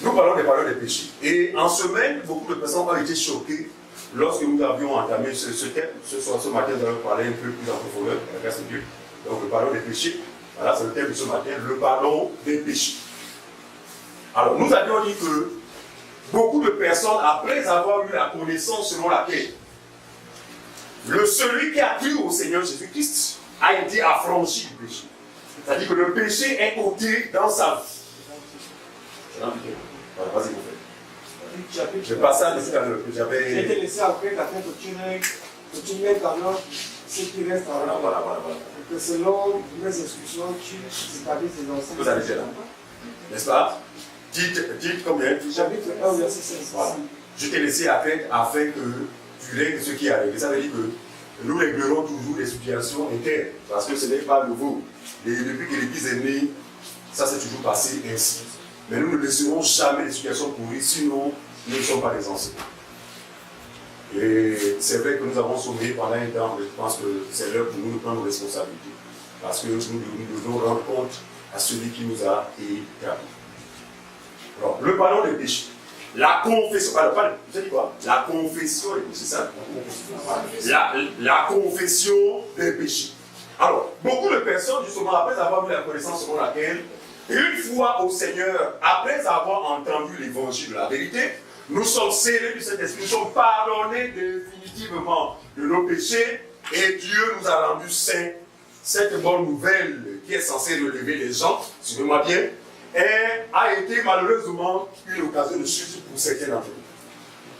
Nous parlons des pardons des péchés. Et en semaine, beaucoup de personnes ont été choquées lorsque nous avions entamé ce thème. Ce matin, nous allons parler un peu plus en profondeur, avec la grâce de Dieu. Donc, le pardon des péchés. Voilà, c'est le thème de ce matin, le pardon des péchés. Alors, nous avions dit que beaucoup de personnes, après avoir eu la connaissance selon laquelle celui qui a cru au Seigneur Jésus-Christ a été affranchi du péché. C'est-à-dire que le péché est ôté dans sa vie. Voilà, vas-y, mon frère. Je passe à tout à l'heure que j'avais. J'ai été laissé après afin que tu mettes en ordre ce qui reste en ordre. Voilà. Et que selon mes instructions, tu établisses les enseignements. Vous avez déjà là, n'est-ce pas? Dites combien? Chapitre 1, verset 16. Voilà. Je t'ai laissé afin que tu règles ce qui arrive. Ça veut dire que nous réglerons toujours les situations internes, parce que ce n'est pas nouveau. Et depuis que l'Église est née, ça s'est toujours passé ainsi. Mais nous ne laisserons jamais les situations pourries, sinon nous ne sommes pas des enseignants. Et c'est vrai que nous avons sommeillé pendant un temps, mais je pense que c'est l'heure pour nous de prendre nos responsabilités. Parce que nous devons rendre compte à celui qui nous a établis. Alors, le pardon des péchés. La confession, vous savez quoi? La confession des péchés, c'est ça? La confession des péchés. Alors, beaucoup de personnes, justement, après avoir eu la connaissance selon laquelle, une fois au Seigneur, après avoir entendu l'évangile de la vérité, nous sommes scellés du Saint-Esprit, nous sommes pardonnés définitivement de nos péchés et Dieu nous a rendus saints. Cette bonne nouvelle qui est censée relever les gens, suivez-moi bien, a été malheureusement une occasion de chute pour certains d'entre nous.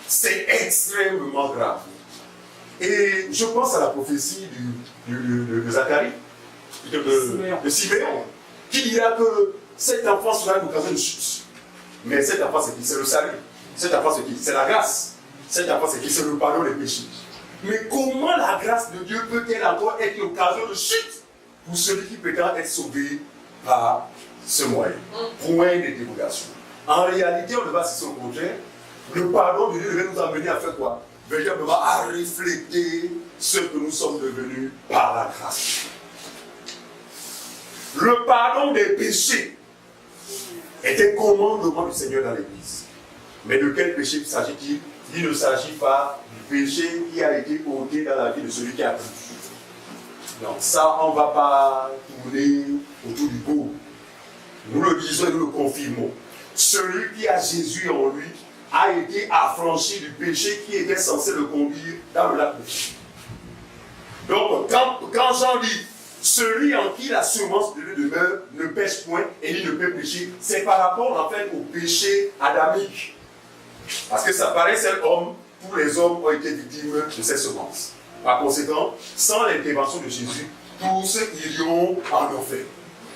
C'est extrêmement grave. Et je pense à la prophétie de Zacharie, de Siméon, qui dira que cet enfant sera une occasion de chute. Mais cet enfant, c'est qui? C'est le salut. Cet enfant, c'est qui? C'est la grâce. Cet enfant, c'est qui? C'est le pardon des péchés. Mais comment la grâce de Dieu peut-elle encore être une occasion de chute pour celui qui prétend être sauvé par ce moyen? Point d'interrogation. En réalité, on ne va cesser au contraire. Le pardon de Dieu devait nous amener à faire quoi? Véritablement à refléter ce que nous sommes devenus par la grâce. Le pardon des péchés est un commandement du Seigneur dans l'Église. Mais de quel péché s'agit-il? Il ne s'agit pas du péché qui a été ôté dans la vie de celui qui a cru. Donc ça, on ne va pas tourner autour du pot. Nous le disons et nous le confirmons. Celui qui a Jésus en lui a été affranchi du péché qui était censé le conduire dans le lac de feu. Donc quand Jean dit celui en qui la semence de Dieu demeure ne pêche point et il ne peut pécher, c'est par rapport en fait au péché adamique. Parce que ça paraît seul homme, tous les hommes ont été victimes de cette semence. Par conséquent, sans l'intervention de Jésus, tous iront en enfer.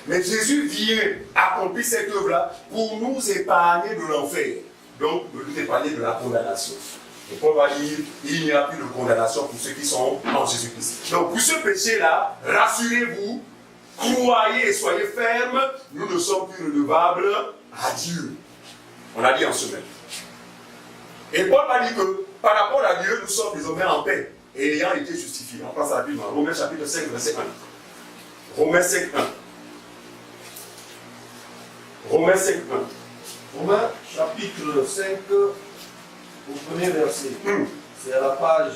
Mais Jésus vient accomplir cette œuvre-là pour nous épargner de l'enfer. Donc, nous épargner de la condamnation. Et Paul va dire, il n'y a plus de condamnation pour ceux qui sont en Jésus-Christ. Donc, pour ce péché-là, rassurez-vous, croyez et soyez fermes, nous ne sommes plus redevables à Dieu. On l'a dit en semaine. Et Paul va dire que, par rapport à Dieu, nous sommes désormais en paix, et ayant été justifiés. On passe rapidement. Romains chapitre 5, verset 1. Romains 5, 1. Romains 5, 1. Romains chapitre 5, au premier verset. C'est à la page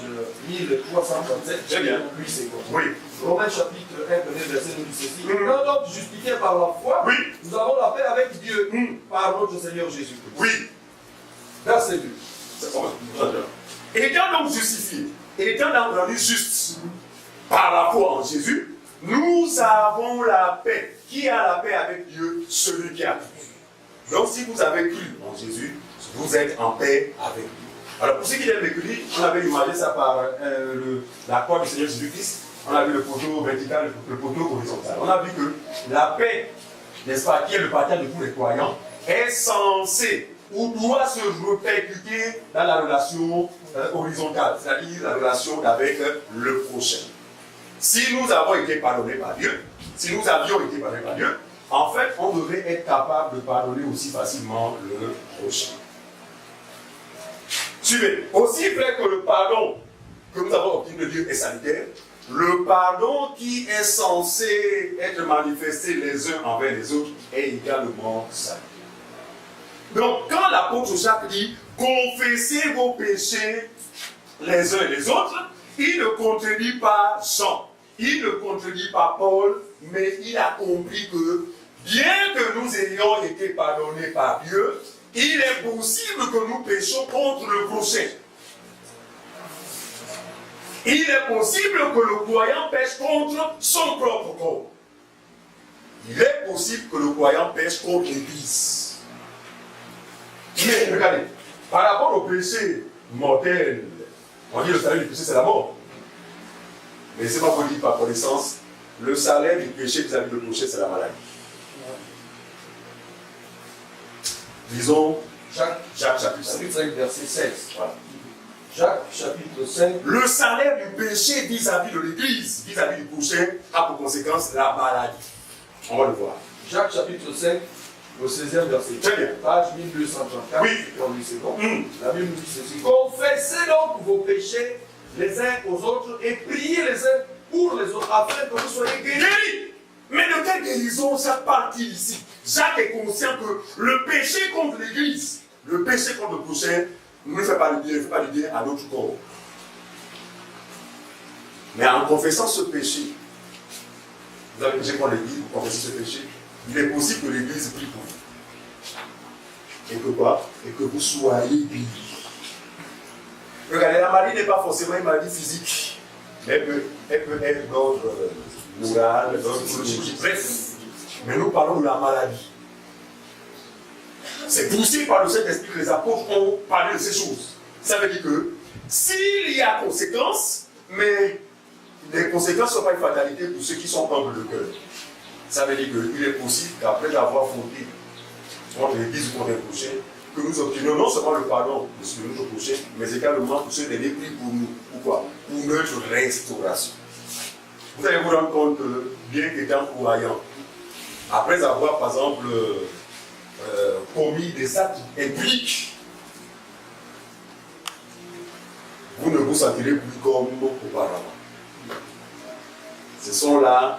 1337. Très bien. Oui, c'est quoi? Oui. Romains chapitre 1, premier verset nous dit ceci. Étant donc justifiés par la foi, oui, nous avons la paix avec Dieu par notre Seigneur Jésus-Christ. Oui. Verset 2. Étant donc justifiés, étant donc rendus justes par la foi en Jésus, nous avons la paix. Qui a la paix avec Dieu? Celui qui a cru. Donc si vous avez cru en Jésus, vous êtes en paix avec Dieu. Alors pour ceux qui aiment écrire, on avait imagé ça par la croix du Seigneur Jésus-Christ. On a vu le poteau vertical, le poteau horizontal. On a vu que la paix, n'est-ce pas, qui est le partage de tous les croyants, est censée ou doit se répercuter dans la relation horizontale, c'est-à-dire la relation avec le prochain. Si nous avons été pardonnés par Dieu, si nous avions été pardonnés par Dieu, en fait, on devrait être capable de pardonner aussi facilement le prochain. Suivez. Aussi vrai que le pardon que nous avons obtenu de Dieu est sanitaire, le pardon qui est censé être manifesté les uns envers les autres est également sanitaire. Donc, quand l'apôtre Jacques dit « Confessez vos péchés les uns et les autres », il ne contredit pas Jean, il ne contredit pas Paul, mais il a compris que bien que nous ayons été pardonnés par Dieu, il est possible que nous péchions contre le prochain. Il est possible que le croyant pêche contre son propre corps. Il est possible que le croyant pêche contre l'Église. Mais regardez, par rapport au péché mortel, on dit le salaire du péché c'est la mort. Mais c'est pas pour dire par connaissance, le salaire du péché vis-à-vis du prochain c'est la maladie. Disons Jacques chapitre 5, verset 16. Voilà. Jacques chapitre 5. Le salaire du péché vis-à-vis de l'Église, vis-à-vis du prochain, a pour conséquence la maladie. On va le voir. Jacques chapitre 5, au 16e verset. Très bien. Page 1234. Oui. C'est bon. La Bible nous dit ceci. Confessez donc vos péchés les uns aux autres et priez les uns pour les autres afin que vous soyez guéris. Mais de quelle guérison Jacques parle-t-il ici? Jacques est conscient que le péché contre l'Église, le péché contre le prochain, ne fait pas du bien à notre corps. Mais en confessant ce péché, vous avez péché contre l'Église, vous confessez ce péché, il est possible que l'Église prie pour vous. Et que quoi? Et que vous soyez guéris. Regardez, la maladie n'est pas forcément une maladie physique. Elle peut être d'ordre moral, d'ordre psychologique. Bref, mais nous parlons de la maladie. C'est poussé par le Saint-Esprit que les apôtres ont parlé de ces choses. Ça veut dire que s'il y a conséquences, mais les conséquences ne sont pas une fatalité pour ceux qui sont humbles de cœur. Ça veut dire qu'il est possible qu'après avoir fondé contre l'Église ou contre les prochains, que nous obtenions non seulement le pardon de notre prochain, mais également que ce dernier prie pour nous. Pourquoi? Pour notre restauration. Vous allez vous rendre compte que, bien qu'étant croyant, après avoir, par exemple, commis des actes impliques, vous ne vous sentirez plus comme auparavant. Ce sont là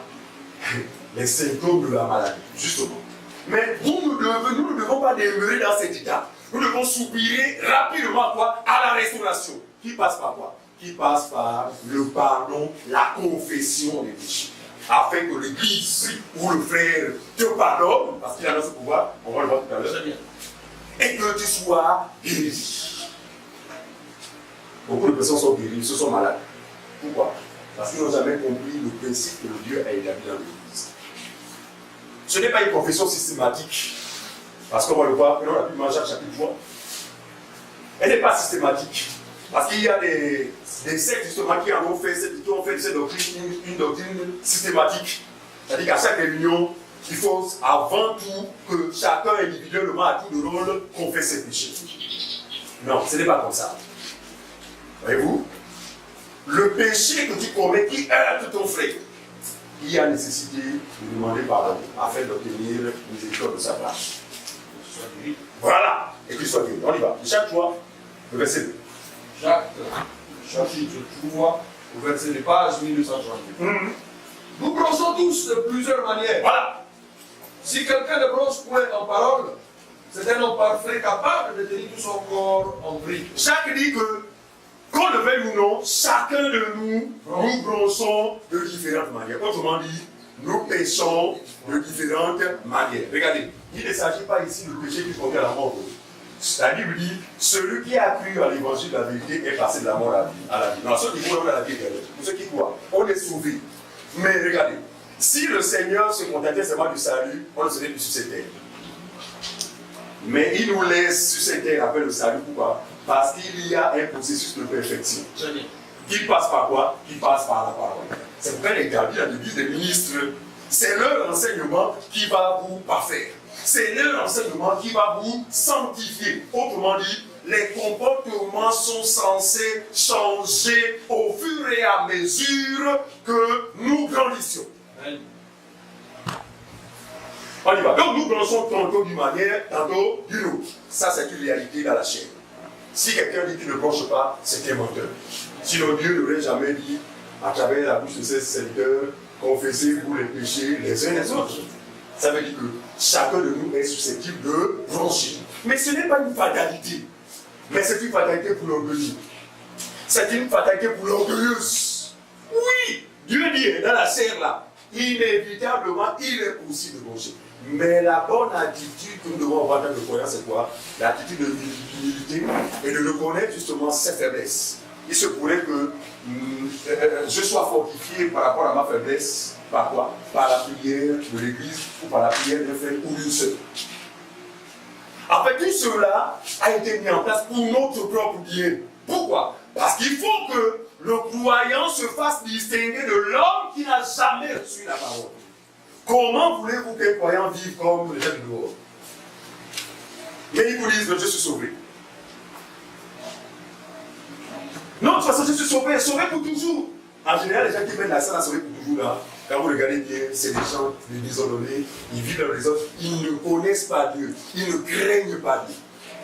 les symptômes de la maladie, justement. Mais nous ne devons pas demeurer dans cet état. Nous devons soupirer rapidement à quoi? À la restauration. Qui passe par quoi? Qui passe par le pardon, la confession des péchés. Afin que l'Église ou le frère te pardonne, parce qu'il a dans ce pouvoir, on va le voir tout à l'heure, et que tu sois guéri. Beaucoup de personnes sont guéries, se sont malades. Pourquoi? Parce qu'ils n'ont jamais compris le principe que le Dieu a établi dans l'Église. Ce n'est pas une confession systématique, parce qu'on va le voir, dans la Bible, Jacques chapitre 3. Elle n'est pas systématique, parce qu'il y a des sectes justement qui ont fait cette doctrine une doctrine systématique. C'est-à-dire qu'à chaque réunion, il faut avant tout que chacun individuellement à tout de rôle confesse ses péchés. Non, ce n'est pas comme ça. Voyez-vous? Le péché que tu commets qui heurte ton frère, il y a nécessité de demander pardon afin d'obtenir les miséricorde de sa part. Voilà, et qu'il soit guéri. On y va. Chaque fois, le verset 2. Jacques, chapitre 3, au verset de page 1238. Nous bronchons tous de plusieurs manières. Voilà. Si quelqu'un ne bronche point en parole, c'est un homme parfait capable de tenir tout son corps en prie. Jacques dit que, qu'on le veuille ou non, chacun de nous, nous bronchons de différentes manières. Autrement dit, nous péchons de différentes manières. Regardez, il ne s'agit pas ici de péché qui conduit à la mort. La Bible dit, celui qui a cru à l'évangile de la vérité est passé de la mort à la vie. Non, ceux qui croient à la vie éternelle, pour ceux qui croient, on est sauvés. Mais regardez, si le Seigneur se contentait seulement du salut, on ne serait plus sur cette terre. Mais il nous laisse sur cette terre après le salut, pourquoi? Parce qu'il y a un processus de perfection. Qui passe par quoi? Qui passe par la parole. C'est pourquoi il est établi dans l'église des ministres. C'est leur enseignement qui va vous parfaire. C'est leur enseignement qui va vous sanctifier. Autrement dit, les comportements sont censés changer au fur et à mesure que nous grandissions. On y va. Donc nous grandissons tantôt d'une manière, tantôt d'une autre. Ça, c'est une réalité dans la chair. Si quelqu'un dit qu'il ne bronche pas, c'est un menteur. Sinon Dieu n'aurait jamais dit, à travers la bouche de ses serviteurs, confessez-vous les péchés les uns les autres. Ça veut dire que chacun de nous est susceptible de broncher. Mais ce n'est pas une fatalité. Mais c'est une fatalité pour l'orgueilleux. C'est une fatalité pour l'orgueilleuse. Oui, Dieu dit dans la serre là, inévitablement, il est possible de broncher. Mais la bonne attitude que nous devons avoir dans le croyant, c'est quoi? L'attitude de l'humilité et de reconnaître justement ses faiblesses. Il se pourrait que je sois fortifié par rapport à ma faiblesse. Par quoi? Par la prière de l'église ou par la prière d'un frère ou d'une sœur. En fait, tout cela a été mis en place pour notre propre bien. Pourquoi? Parce qu'il faut que le croyant se fasse distinguer de l'homme qui n'a jamais reçu la parole. Comment voulez-vous qu'un croyant vive comme les gens de dehors? Mais ils vous disent que je suis sauvé. Non, de toute façon, je suis sauvé pour toujours. En général, les gens qui viennent la salle à sauver pour toujours là, quand vous regardez bien, c'est des gens désordonnés, ils vivent dans les autres, ils ne connaissent pas Dieu, ils ne craignent pas Dieu.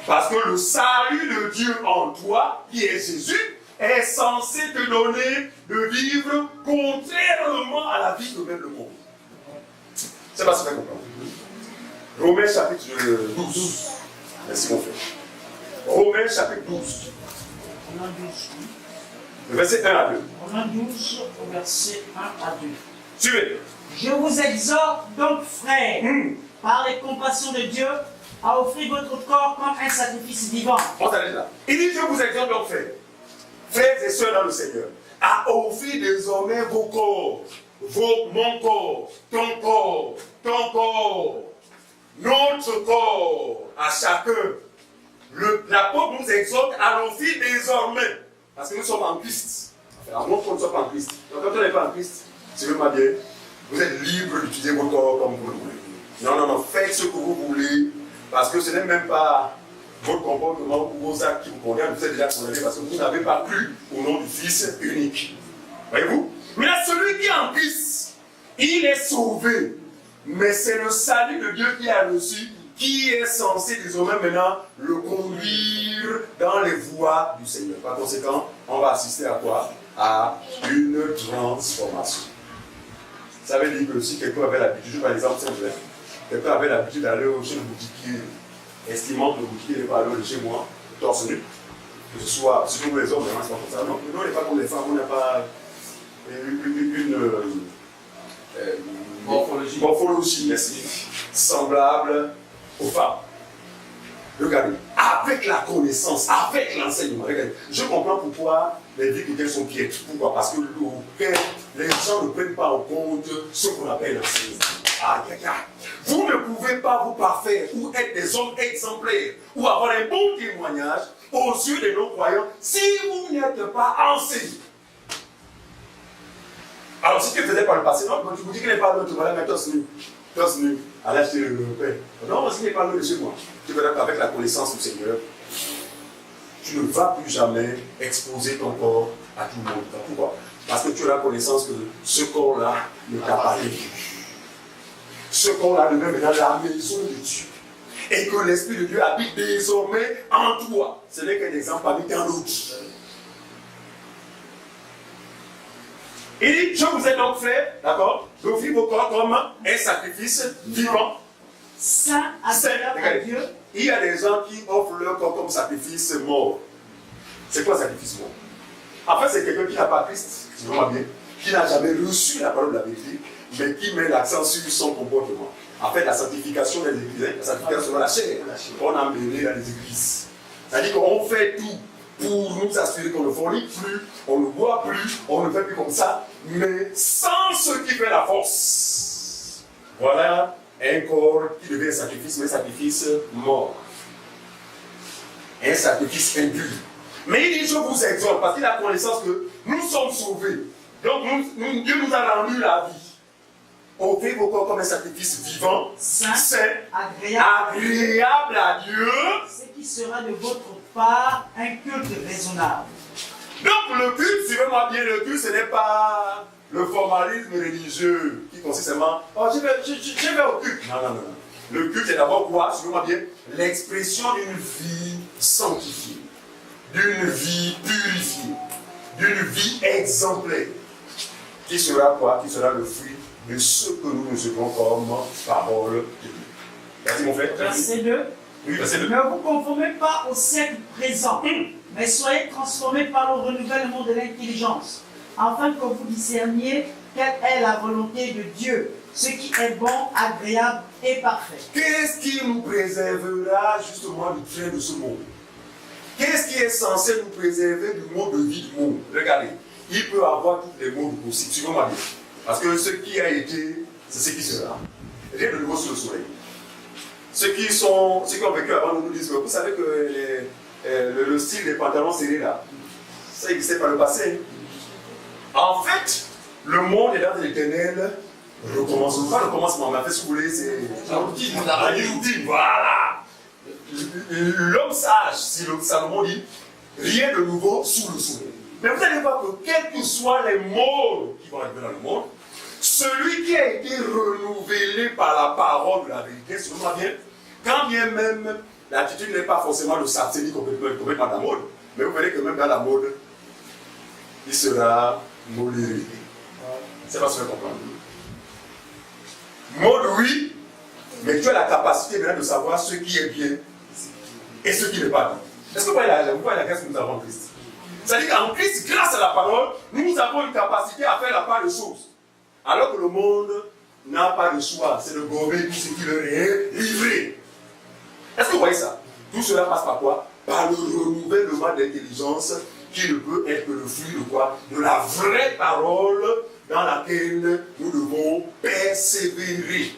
Parce que le salut de Dieu en toi, qui est Jésus, est censé te donner de vivre contrairement à la vie que mène le monde. C'est pas ce que je comprends. Romains chapitre 12. Merci mon frère. Romains chapitre 12. Romains 12. Le verset 1 à 2. Romains 12, au verset 1 à 2. Suivez. Je vous exhorte donc, frères, par les compassions de Dieu, à offrir votre corps comme un sacrifice vivant. On s'arrête là. Il dit, je vous exhorte donc, frères et sœurs dans le Seigneur, à offrir désormais vos corps, mon corps, ton corps, notre corps, à chacun. L'apôtre nous exhorte à l'offrir désormais, parce que nous sommes en Christ. À moins qu'on ne soit pas en Christ. Donc quand on n'est pas en Christ, suivez-moi bien, vous êtes libre d'utiliser votre corps comme vous le voulez. Non, faites ce que vous voulez, parce que ce n'est même pas votre comportement ou vos actes qui vous condamnent, vous êtes déjà condamné parce que vous n'avez pas cru au nom du Fils unique. Voyez-vous? Mais là, celui qui est en Christ, il est sauvé. Mais c'est le salut de Dieu qui a reçu, qui est censé désormais maintenant le conduire dans les voies du Seigneur. Par conséquent, on va assister à quoi? À une transformation. Ça veut dire que si quelqu'un avait l'habitude, je prends l'exemple simple, quelqu'un avait l'habitude d'aller chez le boutiquier, estimant que le boutiquier n'est pas allé de chez moi, torse nu, que ce soit, surtout les hommes, c'est pas comme ça. Non, on n'est pas comme les femmes, on n'a pas une morphologie semblable aux femmes. Regardez, avec la connaissance, avec l'enseignement, regardez, je comprends pourquoi les vies chrétiennes sont piètres. Pourquoi? Parce que les gens ne prennent pas en compte ce qu'on appelle l'enseignement. Vous ne pouvez pas vous parfaire ou être des hommes exemplaires ou avoir un bon témoignage aux yeux de nos croyants si vous n'êtes pas enseigné. Alors, si tu ne faisais pas le passé, non, quand tu vous dis qu'il n'est pas l'autre, tu vas la mettre torse nu, à l'acheter le pain. Non, s'il n'est pas l'autre de chez moi, tu verras qu'avec la connaissance du Seigneur, tu ne vas plus jamais exposer ton corps à tout le monde. Pourquoi? Parce que tu as la connaissance que ce corps-là ne t'appartient plus. Ce corps-là demeure dans la maison de Dieu. Et que l'Esprit de Dieu habite désormais en toi. Ce n'est qu'un exemple parmi tant d'autres. Il dit, je vous ai donc fait, d'accord, d'offrir vos corps comme un sacrifice vivant. Saint, agréable à Dieu. Il y a des gens qui offrent leur corps comme sacrifice mort. C'est quoi sacrifice mort? En fait, c'est quelqu'un qui n'a pas Christ, si vous voyez bien, qui n'a jamais reçu la parole de la vérité, mais qui met l'accent sur son comportement. En fait, la sanctification des églises, la sanctification de la chair, on a mené dans les églises. C'est-à-dire qu'on fait tout pour nous assurer qu'on ne fornique plus, on ne boit plus, on ne fait plus comme ça, mais sans ce qui fait la force. Voilà un corps qui devient un sacrifice, mais un sacrifice mort. Un sacrifice impur. Mais il dit, je vous exhorte, parce qu'il a connaissance que nous sommes sauvés. Donc Dieu nous a rendu la vie. Offrez vos corps comme un sacrifice vivant, saint, agréable à Dieu. Ce qui sera de votre part un culte raisonnable. Donc le culte, suivez-moi bien, le culte, ce n'est pas le formalisme religieux qui consiste seulement, oh, je vais au culte. Non. Le culte est d'abord quoi? Suivez-moi bien, l'expression d'une vie sanctifiée, d'une vie purifiée, d'une vie exemplaire, qui sera quoi? Qui sera le fruit de ce que nous recevons comme parole de Dieu. Vas-y mon frère. Verset 2. Oui, verset 2. Ne vous conformez pas au siècle présent, mais soyez transformés par le renouvellement de l'intelligence, afin que vous discerniez quelle est la volonté de Dieu, ce qui est bon, agréable et parfait. Qu'est-ce qui nous préservera justement du train de ce monde? Qu'est-ce qui est censé nous préserver du mode de vie du monde? Regardez, il peut avoir tous les modes possibles, suivez-moi bien. Parce que ce qui a été, c'est ce qui sera. Rien de nouveau sur le soleil. Ceux qui ont vécu avant nous disent, vous savez que le style des pantalons serrés là, ça existait par le passé. En fait, le monde est dans l'éternel recommencement. Pas le commencement, mais en fait, si vous voulez, c'est la routine. Voilà. L'homme sage, si le Salomon dit, rien de nouveau sous le soleil. Mais vous allez voir que quels que soient les modes qui vont arriver dans le monde, celui qui a été renouvelé par la parole de la vérité, selon bien, quand bien même l'attitude n'est pas forcément de s'abstenir complètement de la mode, mais vous verrez que même dans la mode, il sera modéré. C'est pas ce que vous comprenez. Mode oui, mais tu as la capacité maintenant de savoir ce qui est bien et ce qui n'est pas bien. Est-ce que vous voyez la grâce que nous avons en Christ? C'est-à-dire qu'en Christ, grâce à la parole, nous avons une capacité à faire la part des choses. Alors que le monde n'a pas de choix, c'est de gommer tout ce qui leur est livré. Est-ce que vous voyez ça? Tout cela passe par quoi? Par le renouvellement de l'intelligence qui ne peut être que le fruit de quoi? De la vraie parole dans laquelle nous devons persévérer.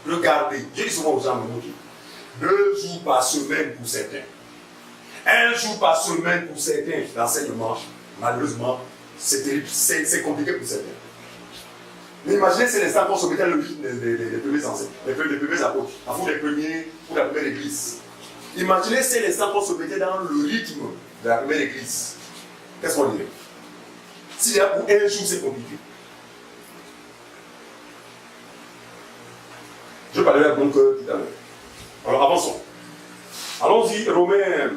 Regardez, j'ai dit souvent aux gens, 2 jours par semaine pour certains. 1 jour par semaine pour certains, l'enseignement, malheureusement, c'est terrible, c'est compliqué pour certains. Mais imaginez, c'est l'instant qu'on se mettait le rythme des premiers enseignants, des premiers apôtres, pour la première église. Imaginez, c'est l'instant qu'on se mettait dans le rythme de la première église. Qu'est-ce qu'on dirait? S'il y a pour 1 jour, c'est compliqué. Je parlerai donc tout à l'heure. Alors avançons. Allons-y, Romains,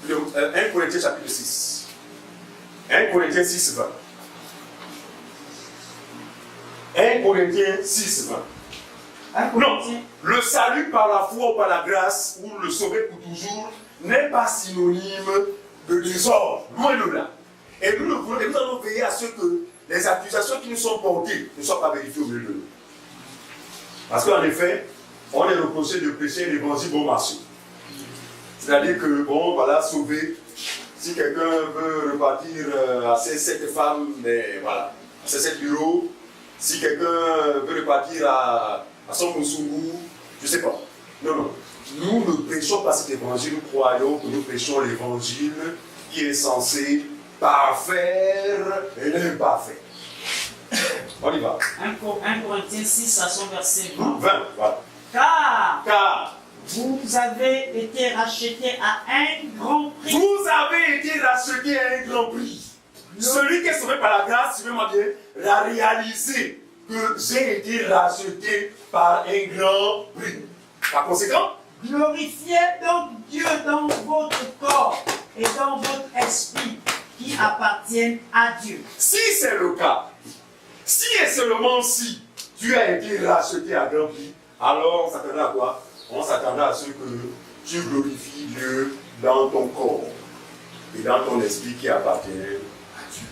1 Corinthiens chapitre 6. 1 Corinthiens 6, 20. 1 Corinthiens 6, 20. Non, le salut par la foi ou par la grâce, ou le sauver pour toujours, n'est pas synonyme de désordre, loin de là. Et nous allons veiller à ce que les accusations qui nous sont portées ne soient pas vérifiées au milieu de nous. Parce qu'en effet, on est reproché de prêcher l'évangile bon marché. C'est-à-dire que, bon, voilà, sauver, si quelqu'un veut repartir à ses 7 femmes, mais voilà, à ses 7 bureaux, si quelqu'un veut repartir à son Musungu, je ne sais pas. Non, non. Nous ne prêchons pas cet évangile, nous croyons que nous prêchons l'évangile qui est censé parfaire et l'imparfait. On y va. 1 Corinthiens 6 à son verset 20. 20, voilà. Car vous avez été rachetés à un grand prix. Vous avez été rachetés à un grand prix. Celui qui est sauvé par la grâce, suivez-moi bien, l'a réalisé que j'ai été racheté par un grand prix. Par conséquent, glorifiez donc Dieu dans votre corps et dans votre esprit qui appartiennent à Dieu. Si c'est le cas, si et seulement si tu as été racheté à grand prix, alors on s'attendait à quoi? On s'attendait à ce que tu glorifies Dieu dans ton corps et dans ton esprit qui appartient à Dieu.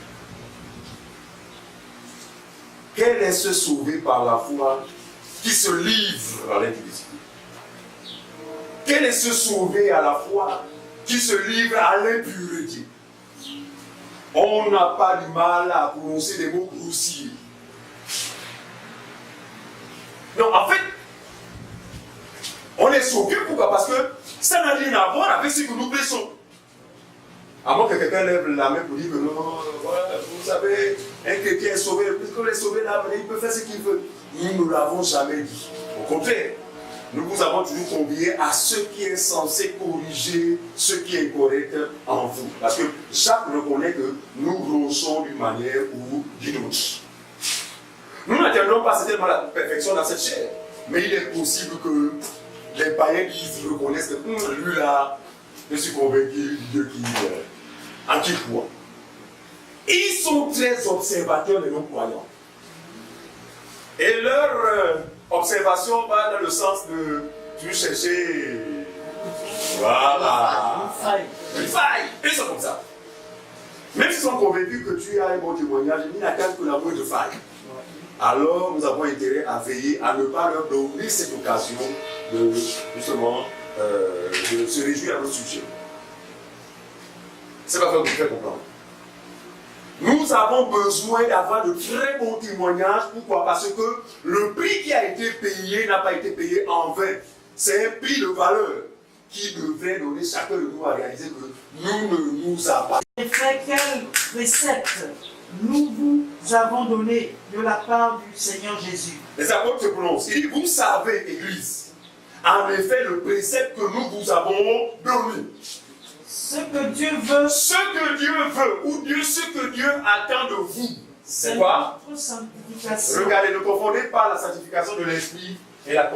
Quel est ce sauvé par la foi qui se livre à l'impureté? Quel est ce sauvé à la foi qui se livre à l'impureté? On n'a pas du mal à prononcer des mots grossiers. Non, en fait, on est sauvé, pourquoi? Parce que ça n'a rien à voir avec ce que nous prêchons. À moins que quelqu'un lève la main pour dire que non, voilà, vous savez, un chrétien est sauvé, puisqu'on est sauvé là, il peut faire ce qu'il veut. Nous ne l'avons jamais dit. Au contraire, nous vous avons toujours convié à ce qui est censé corriger ce qui est correct en vous. Parce que chaque reconnaît que nous ronchons d'une manière ou d'une autre. Nous n'attendons pas certainement la perfection dans cette chair. Mais il est possible que les païens reconnaissent que lui là, je suis convaincu du Dieu en qui croit. Ils sont très observateurs de nos croyants. Et leur observation va dans le sens de tu chercher. Voilà. Une faille. Ils sont comme ça. Même s'ils sont convaincus que tu as un bon témoignage, ils n'attendent que la moindre faille. Alors nous avons intérêt à veiller à ne pas leur donner cette occasion de justement de se réjouir à notre sujet. C'est pas ça que vous faites comprendre. Nous avons besoin d'avoir de très bons témoignages. Pourquoi? Parce que le prix qui a été payé n'a pas été payé en vain. C'est un prix de valeur qui devrait donner chacun de nous à réaliser que nous ne nous appartenons pas. En effet, quelle précepte nous vous avons donné de la part du Seigneur Jésus? Les apôtres se prononcent. Il dit, vous savez, Église, en effet, le précepte que nous vous avons donné. Ce que Dieu veut, Ce que Dieu veut, ou Dieu, ce que Dieu attend de vous, c'est quoi? notre sanctification. Regardez, ne confondez pas la sanctification de l'esprit et la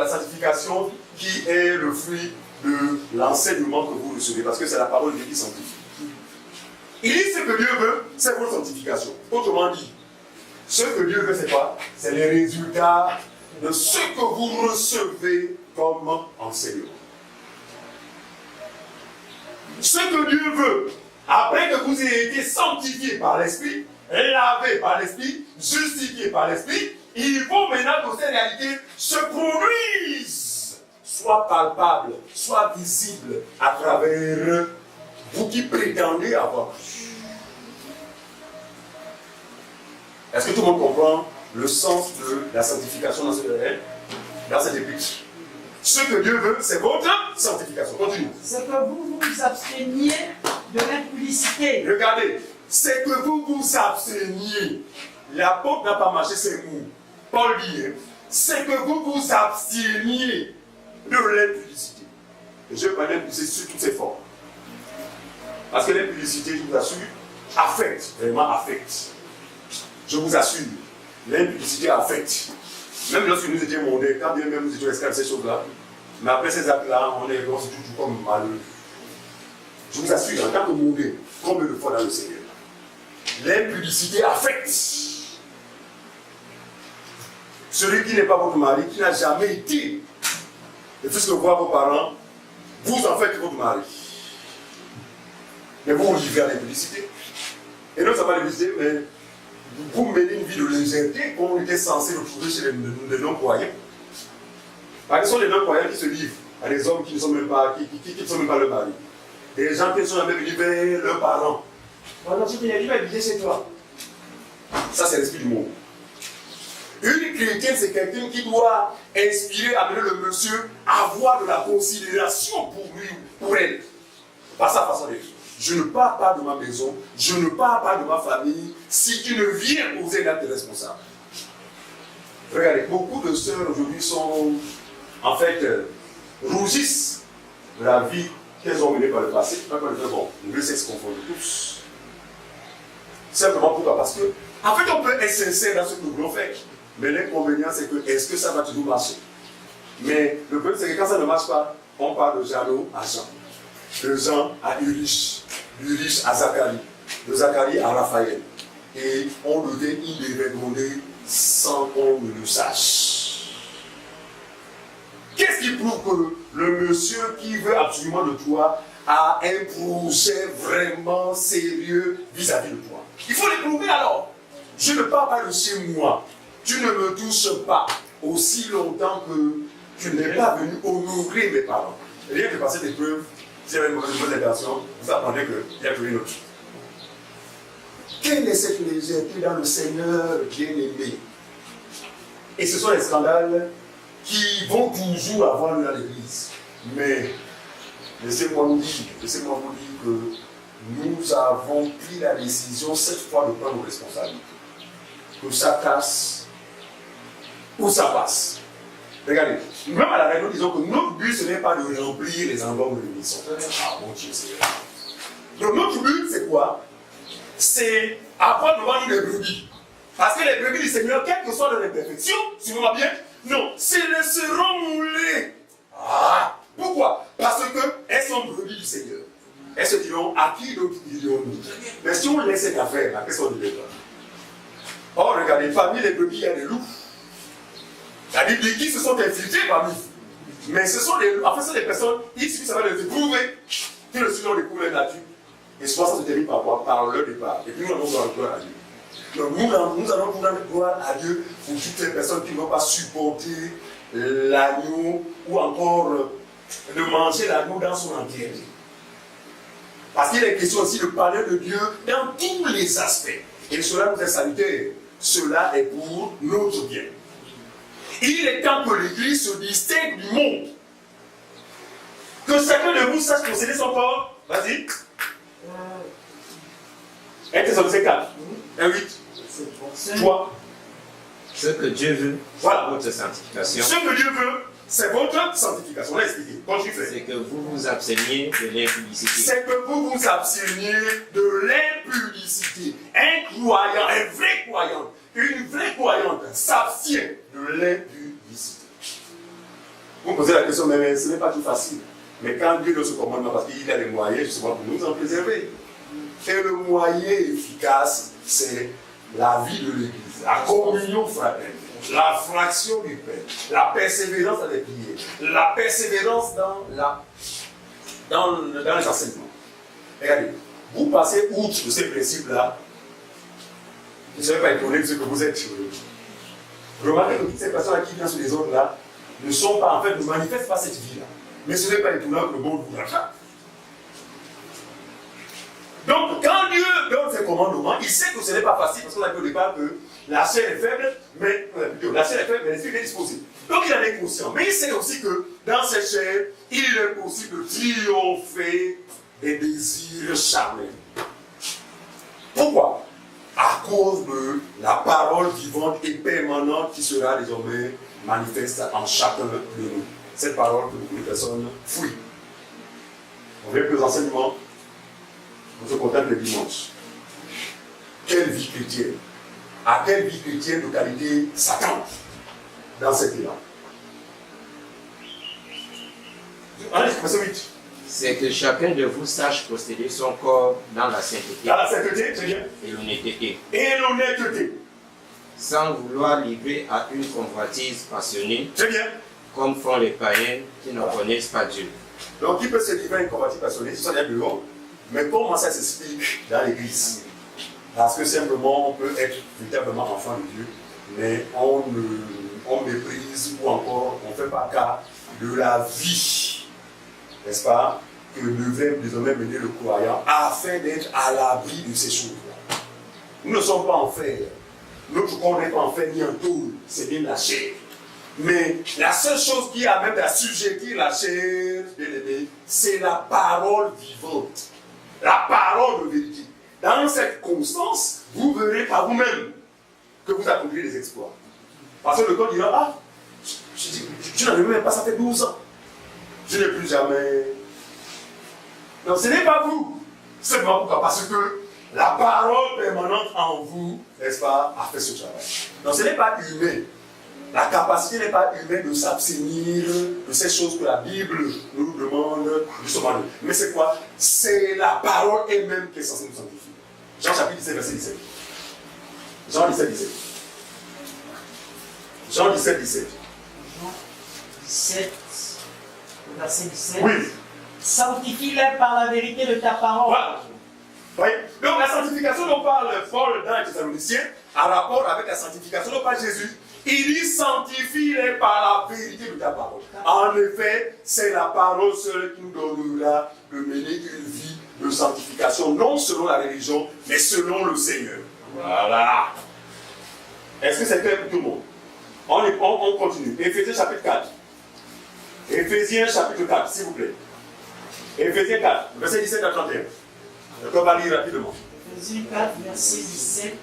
sanctification qui est le fruit de l'enseignement que vous recevez, parce que c'est la parole de Dieu qui sanctifie. Il dit ce que Dieu veut, c'est votre sanctification. Autrement dit, ce que Dieu veut, c'est quoi? C'est les résultats de ce que vous recevez comme enseignement. Ce que Dieu veut, après que vous ayez été sanctifié par l'Esprit, lavé par l'Esprit, justifié par l'Esprit, il faut maintenant que ces réalités se produisent, soient palpables, soient visibles à travers vous qui prétendez avoir. Est-ce que tout le monde comprend le sens de la sanctification dans cette épître? Ce que Dieu veut, c'est votre sanctification. Continue. C'est que vous vous absteniez de l'impudicité. Regardez, c'est que vous vous absteniez. L'apôtre n'a pas marché ses mots. Paul dit, c'est que vous vous absteniez de l'impudicité. Et je vais parler d'impudicité sur toutes ses formes. Parce que l'impudicité, je vous assure, affecte, vraiment affecte. Je vous assure, l'impudicité affecte. Même lorsque nous étions mondains, quand bien même nous étions esclaves de ces choses-là, mais après ces actes-là, on est toujours comme malheureux. Je vous assure, en tant que mondain, combien de fois dans le Seigneur, l'impudicité affecte. Celui qui n'est pas votre mari, qui n'a jamais été, et puisque voir vos parents, vous en faites votre mari. Mais vous livrez à l'impudicité. Et non, ça va l'impudicité, mais vous menez une vie de légèreté qu'on était censé retrouver chez les non-croyants. Parce que ce sont les non-croyants qui se livrent à des hommes qui ne sont même pas, qui ne sont même pas leurs maris. Des gens qui sont même livrés leurs parents. Pendant ce qu'il a dit, il va chez toi. Ça, c'est l'esprit du monde. Une chrétienne, c'est quelqu'un qui doit inspirer, amener le monsieur à avoir de la considération pour lui, pour elle. Par sa façon de vivre. Je ne pars pas de ma maison, je ne pars pas de ma famille si tu ne viens poser l'acte responsable. Regardez, beaucoup de sœurs aujourd'hui sont, en fait, rougissent de la vie qu'elles ont menée par le passé. Pas qu'on fait bon, le sexe confond tous. Simplement pourquoi? Parce que, en fait, on peut être sincère dans ce que nous voulons faire. Mais l'inconvénient, c'est que, est-ce que ça va toujours marcher? Mais le problème, c'est que quand ça ne marche pas, on parle de Jeannot à Jean, de Jean à Ulrich, d'Ulrich à Zacharie, de Zacharie à Raphaël. Et on devait y demander sans qu'on ne le sache. Qu'est-ce qui prouve que le monsieur qui veut absolument de toi a un projet vraiment sérieux vis-à-vis de toi? Il faut l'éprouver alors. Je ne parle pas de chez moi. Tu ne me touches pas aussi longtemps que tu n'es pas venu honorer mes parents. Rien que par cette épreuve, si vous avez une mauvaise intention, vous apprenez qu'il n'y a plus une autre. Quelle est cette légèreté dans le Seigneur bien-aimé? Et ce sont les scandales qui vont toujours avoir lieu dans l'Église. Mais laissez-moi vous dire que nous avons pris la décision cette fois de prendre nos responsabilités. Que ça casse ou ça passe. Regardez, même à la règle, nous disons que notre but, ce n'est pas de remplir les endroits où nous sommes. Ah mon Dieu, Seigneur. Donc notre but, c'est quoi? C'est apprendre devant nous les brebis. Parce que les brebis du Seigneur, quelles que soient leurs imperfections, si vous voyez bien, non, se laisseront mouler. Ah, pourquoi? Parce qu'elles sont brebis du Seigneur. Elles se diront, à qui d'autre dirons-nous? Mais si on laisse cette affaire, qu'est-ce qu'on dirait? Oh, regardez, parmi les brebis, il y a des loups. C'est-à-dire qui se sont infiltrés parmi vous. Mais ce sont des personnes, il suffit de les éprouver, qui le suivent découvre leur nature. Et souvent ça se termine par quoi? Par leur départ. Et puis nous allons voir gloire à Dieu. Donc nous allons rendre gloire à Dieu pour toutes les personnes qui n'ont pas supporté l'agneau ou encore de manger l'agneau dans son entièreté. Parce qu'il est question aussi de parler de Dieu dans tous les aspects. Et cela nous est salutaire. Cela est pour notre bien. Il est temps que l'Église se distingue du monde. Que chacun de vous sache posséder son corps. Vas-y. 1 Thessaloniciens 4. 1, 8. 3. Ce que Dieu veut, voilà. Votre sanctification. Ce que Dieu veut, c'est votre sanctification. On l'a expliqué. C'est que vous vous absteniez de l'impudicité. C'est que vous vous absteniez de l'impudicité. Un croyant, un vrai croyant, une vraie croyante s'abstient de l'impudicité. Vous me posez la question, mais ce n'est pas tout facile. Mais quand Dieu donne ce commandement, parce qu'il a les moyens justement pour nous en préserver. Et le moyen efficace, c'est la vie de l'Église, la communion fraternelle, la fraction du pain, la persévérance dans les prières, la persévérance dans les enseignements. Regardez, vous passez outre de ces principes-là, vous ne serez pas étonné de ce que vous êtes. Remarquez que toutes ces personnes qui viennent sur les autres-là ne sont pas, en fait, ne manifestent pas cette vie-là. Mais ce n'est pas étonnant que le monde vous rattrape. Donc, quand Dieu donne ses commandements, il sait que ce n'est pas facile, parce qu'on a vu au départ que la chair est faible, mais l'esprit est disposé. Donc, il en est conscient. Mais il sait aussi que dans cette chair, il est possible de triompher des désirs charnels. Pourquoi? À cause de la parole vivante et permanente qui sera désormais manifeste en chacun de nous. Cette parole que beaucoup de personnes fuient. On vient plus enseignements. On se contente le dimanche. Quelle vie chrétienne? À quelle vie chrétienne de qualité s'attend dans cet élan? Allez, verset 8. C'est que chacun de vous sache posséder son corps dans la sainteté. Dans la sainteté, c'est bien. Et l'honnêteté. Et l'honnêteté. Sans vouloir livrer à une convoitise passionnée. C'est bien. Comme font les païens qui ne connaissent pas Dieu. Donc, qui peut se livrer à une convoitise passionnée? C'est ça, il y a dehors. Mais comment ça s'explique dans l'Église? Parce que simplement, on peut être véritablement enfant de Dieu, mais on méprise ou encore on ne fait pas cas de la vie, n'est-ce pas, que devait désormais mener le croyant afin d'être à l'abri de ces choses-là. Nous ne sommes pas en fer. Notre corps n'est pas en fer ni en tôle, c'est bien la chair. Mais la seule chose qui a même assujetti la chair, c'est la parole vivante. La parole de vérité. Dans cette constance, vous verrez par vous-même que vous accomplissez des exploits. Parce que le corps dira, ah, tu n'en as même pas, ça fait 12 ans. Je n'ai plus jamais. Non, ce n'est pas vous. C'est pas pourquoi. Parce que la parole permanente en vous, n'est-ce pas, a fait ce travail. Donc ce n'est pas humain. La capacité n'est pas humaine de s'abstenir de ces choses que la Bible nous demande justement. Mais c'est quoi? C'est la parole elle-même qui est censée nous sanctifier. Jean chapitre 17, verset 17. Jean 17, 17. Jean 17, 17. Jean 17, verset 17. Oui. Sanctifie-les par la vérité de ta parole. Voilà. Oui. Donc la sanctification dont parle Paul dans les Thessaloniciens a rapport avec la sanctification dont parle Jésus. Il dit sanctifie-les par la vérité de ta parole. En effet, c'est la parole seule qui nous donnera de mener une vie de sanctification, non selon la religion, mais selon le Seigneur. Voilà. Est-ce que c'est clair pour tout le monde? On continue. Éphésiens chapitre 4. Éphésiens chapitre 4, s'il vous plaît. Éphésiens 4, verset 17 à 31. On va lire rapidement. Éphésiens 4, verset 17.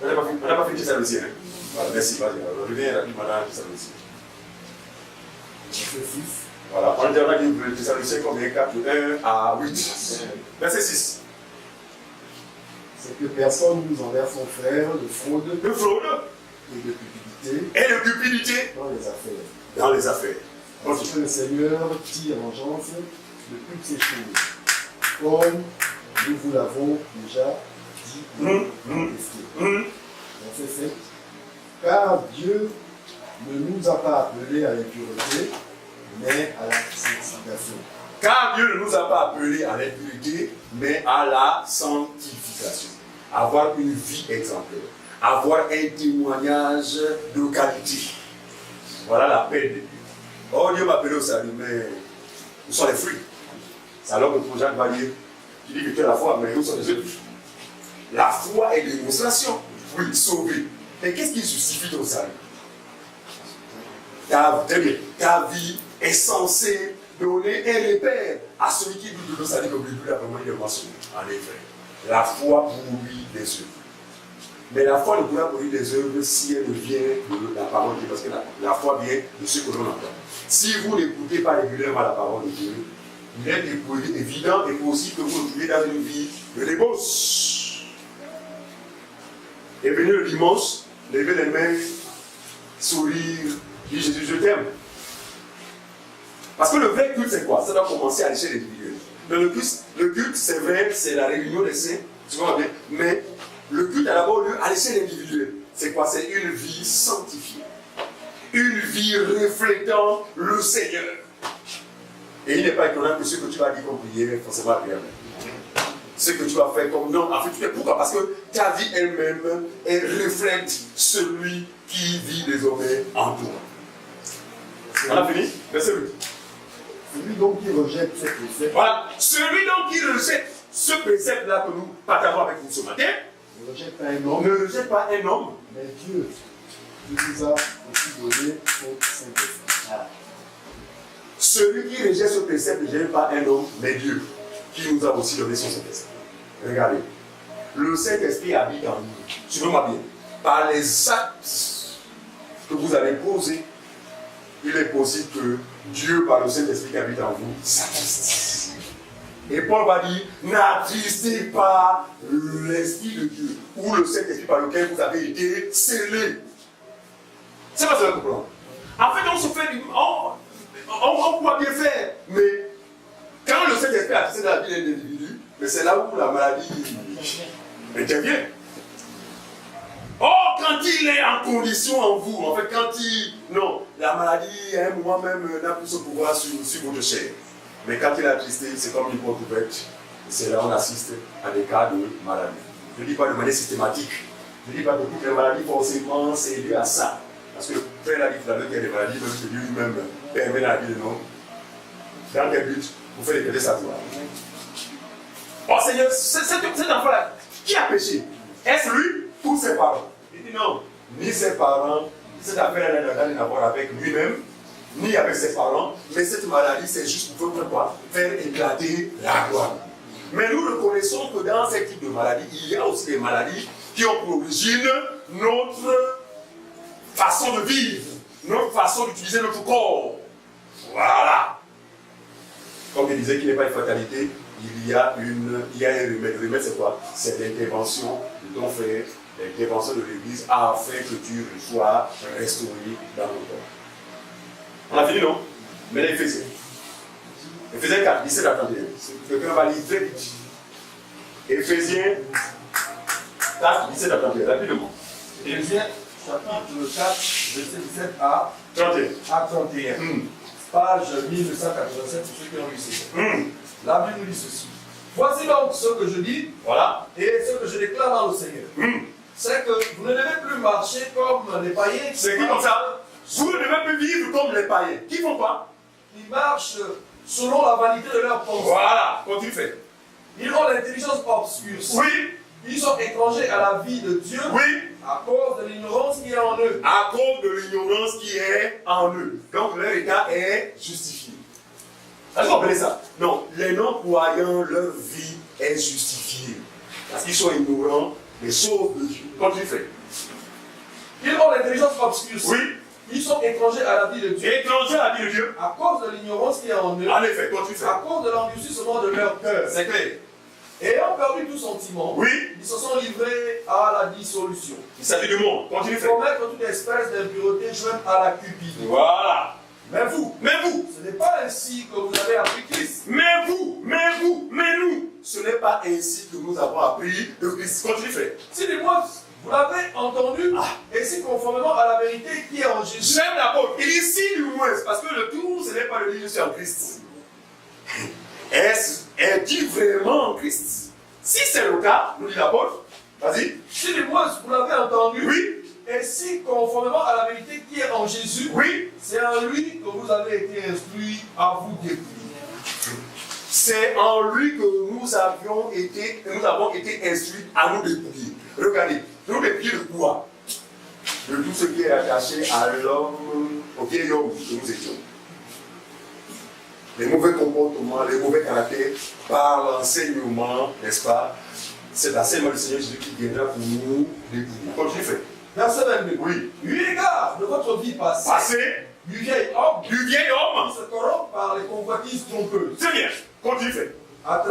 On n'a pas fini ça aussi. Voilà, merci, vas-y. On revient rapidement dans Thessaloniciens. Verset 6. Voilà, on a dit Thessaloniciens combien? 4, de 1 à 8. Verset 6. C'est que personne nous envers son frère de fraude et de cupidité et de cupidité dans les affaires. Dans les affaires. Parce que le Seigneur tire vengeance de toutes ces choses, comme nous vous l'avons déjà dit et testé. Verset 7. Car Dieu ne nous a pas appelés à l'impureté, mais à la sanctification. Car Dieu ne nous a pas appelés à l'impureté, mais à la sanctification. Avoir une vie exemplaire. Avoir un témoignage de qualité. Voilà l'appel de Dieu. Oh, Dieu m'a appelé au salut, mais où sont les fruits? C'est alors que le projet va dire, tu dis que tu as la foi, mais où sont les fruits? La foi est démonstration. Oui, sauvé. Mais qu'est-ce qui justifie ton salut? Ta vie est censée donner un repère à celui qui doute de nos salut comme le but vraiment il est mentionné. En effet, la foi pourrit des œuvres. Mais la foi ne pourra pourrir des œuvres si elle vient de la parole de Dieu, parce que la foi vient de ce que l'on entend. Si vous n'écoutez pas régulièrement la parole de Dieu, il est évident et possible que vous vous trouviez dans une vie de débauche. Et venez le dimanche, levez les mains, sourire, dire Jésus, je t'aime. Parce que le vrai culte, c'est quoi? Ça doit commencer à l'échelle individuelle. Le culte, c'est vrai, c'est la réunion des saints, tu vois bien, mais le culte a d'abord lieu à l'échelle individuelle. C'est quoi? C'est une vie sanctifiée. Une vie reflétant le Seigneur. Et il n'est pas étonnant que ce que tu vas dire comme prière est forcément agréable. Ce que tu vas faire comme non, en fait, tu fais pourquoi? Parce que ta vie elle-même, elle reflète celui qui vit désormais en toi. On a fini? Verset 8. Celui donc qui rejette ces préceptes, Voilà. Celui donc qui rejette ce précepte-là que nous partageons avec vous ce matin, ne rejette pas un homme, ne rejette pas un homme, mais Dieu, qui nous a aussi donné son Saint-Esprit. celui qui rejette ce précepte ne rejette pas un homme, mais Dieu, qui nous a aussi donné son Saint-Esprit. Regardez, le Saint-Esprit habite en nous. Suivez-moi bien. Par les actes que vous avez posés, il est possible que Dieu, par le Saint-Esprit qui habite en vous, s'attriste. Et Paul va dire, n'attristez pas l'Esprit de Dieu, ou le Saint-Esprit par lequel vous avez été scellés. C'est pas ça le problème. En fait, on se fait on pourra bien faire, mais quand le Saint-Esprit a attristé dans la vie d'un individu, mais c'est là où la maladie intervient. Oh, quand il est en condition en vous, en fait, quand il... Non, la maladie, à un moment même, n'a plus ce pouvoir sur votre chair. Mais quand il est attristé, c'est comme une porte ouverte. C'est là où on assiste à des cas de maladie. Je ne dis pas de manière systématique. Je ne dis pas que toutes les maladies, forcément, c'est lié à ça. Parce que faire la vie dans lequel il y a des maladies, même que Dieu lui-même permet la vie de l'homme. Dans quel but? Vous faites répéter ça. Oh Seigneur, cet enfant-là, qui a péché? Est-ce lui ou ses parents? Il dit non, ni ses parents, cette affaire n'a rien à voir avec lui-même, ni avec ses parents, mais cette maladie, c'est juste pour faire quoi? Faire éclater la gloire. Mais nous reconnaissons que dans ce type de maladie, il y a aussi des maladies qui ont pour origine notre façon de vivre, notre façon d'utiliser notre corps. Voilà. Comme il disait qu'il n'est pas une fatalité, il y a un remède. Le remède, c'est quoi? C'est l'intervention de ton frère, l'intervention de l'Église, afin que tu sois restauré dans le corps. On a fini, non? Mais l'Éphésiens. Éphésiens 4, 17 à 31. Quelqu'un va lire très vite. Éphésiens 4, 17 à 31. Rapidement. Éphésiens chapitre 4, verset 17 à 31. Page 1987, pour ceux qui ont lu ceci. La Bible nous dit ceci. Voici donc ce que je dis, Voilà. et ce que je déclare dans le Seigneur. C'est que vous ne devez plus marcher comme les païens. C'est qui comme ça? Vous ne devez plus vivre comme les païens. Qui font quoi? Ils marchent selon la vanité de leur pensée. Voilà. Continue fait. Ils ont l'intelligence obscure. Oui. Ils sont étrangers à la vie de Dieu. Oui. À cause de l'ignorance qui est en eux. À cause de l'ignorance qui est en eux. Donc leur état est justifié. Est-ce qu'on appelle ça? Non, les non-croyants, leur vie est justifiée. Parce qu'ils sont ignorants des choses de Dieu. Continue fait. Ils ont l'intelligence obscure. Oui. Ils sont étrangers à la vie de Dieu. Étrangers à la vie de Dieu. À cause de l'ignorance qui est en eux. En effet, continue fait. À cause de l'endurcissement de leur cœur. C'est clair. Ayant perdu tout sentiment, Oui. ils se sont livrés à la dissolution. Il s'agit du monde. Continue Ils fait. commettent toute espèce d'impureté jointe à la cupidité. Voilà. Mais vous, ce n'est pas ainsi que vous avez appris Christ. Mais nous, ce n'est pas ainsi que nous avons appris le Christ. Continue fait. Si dis-moi, vous l'avez entendu et et si conformément à la vérité qui est en Jésus. J'aime l'apôtre. Il dit si du moins, parce que le tout, ce n'est pas le dire je suis en Christ. Est-il vraiment en Christ? Si c'est le cas, nous dit l'apôtre, vas-y. Si du moins vous l'avez entendu, oui. Et si conformément à la vérité qui est en Jésus, oui. C'est en lui que vous avez été instruits à vous dépouiller. C'est en lui que nous avons été instruits à nous dépouiller. Regardez, nous dépouiller de quoi? De tout ce qui est attaché à l'homme, au vieil homme que nous étions. Les mauvais comportements, les mauvais caractères, par l'enseignement, n'est-ce pas? C'est l'enseignement du Seigneur Jésus qui viendra pour nous dépouiller. Continue, fait. Verset 22. Oui. Eu égard de votre vie passée, du vieil homme, qui se corrompt par les convoitises trompeuses. C'est bien. Continue, fait. À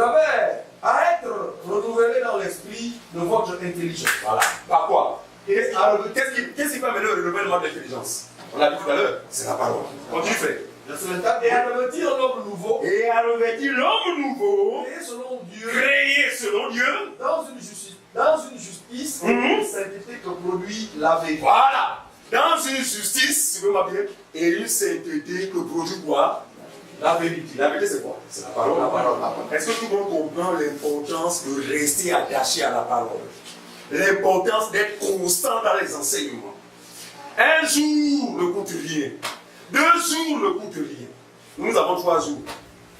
être renouvelé dans l'esprit de votre intelligence. Voilà. Par quoi? Qu'est-ce qui va mener au renouvellement de l'intelligence? On l'a dit tout à l'heure. C'est la parole. Continue, fait. Et à revêtir l'homme nouveau. Et à revêtir l'homme nouveau. Créé selon Dieu. Créé selon Dieu. Dans une justice et une sainteté que produit la vérité. Voilà. Dans une justice, si vous m'appelez, et une sainteté que produit quoi? La vérité. La vérité, c'est quoi? C'est la parole. La parole. Est-ce que tout le monde comprend l'importance de rester attaché à la parole? L'importance d'être constant dans les enseignements. Un jour ne coûte rien. 2 jours ne coûte rien. Nous avons 3 jours.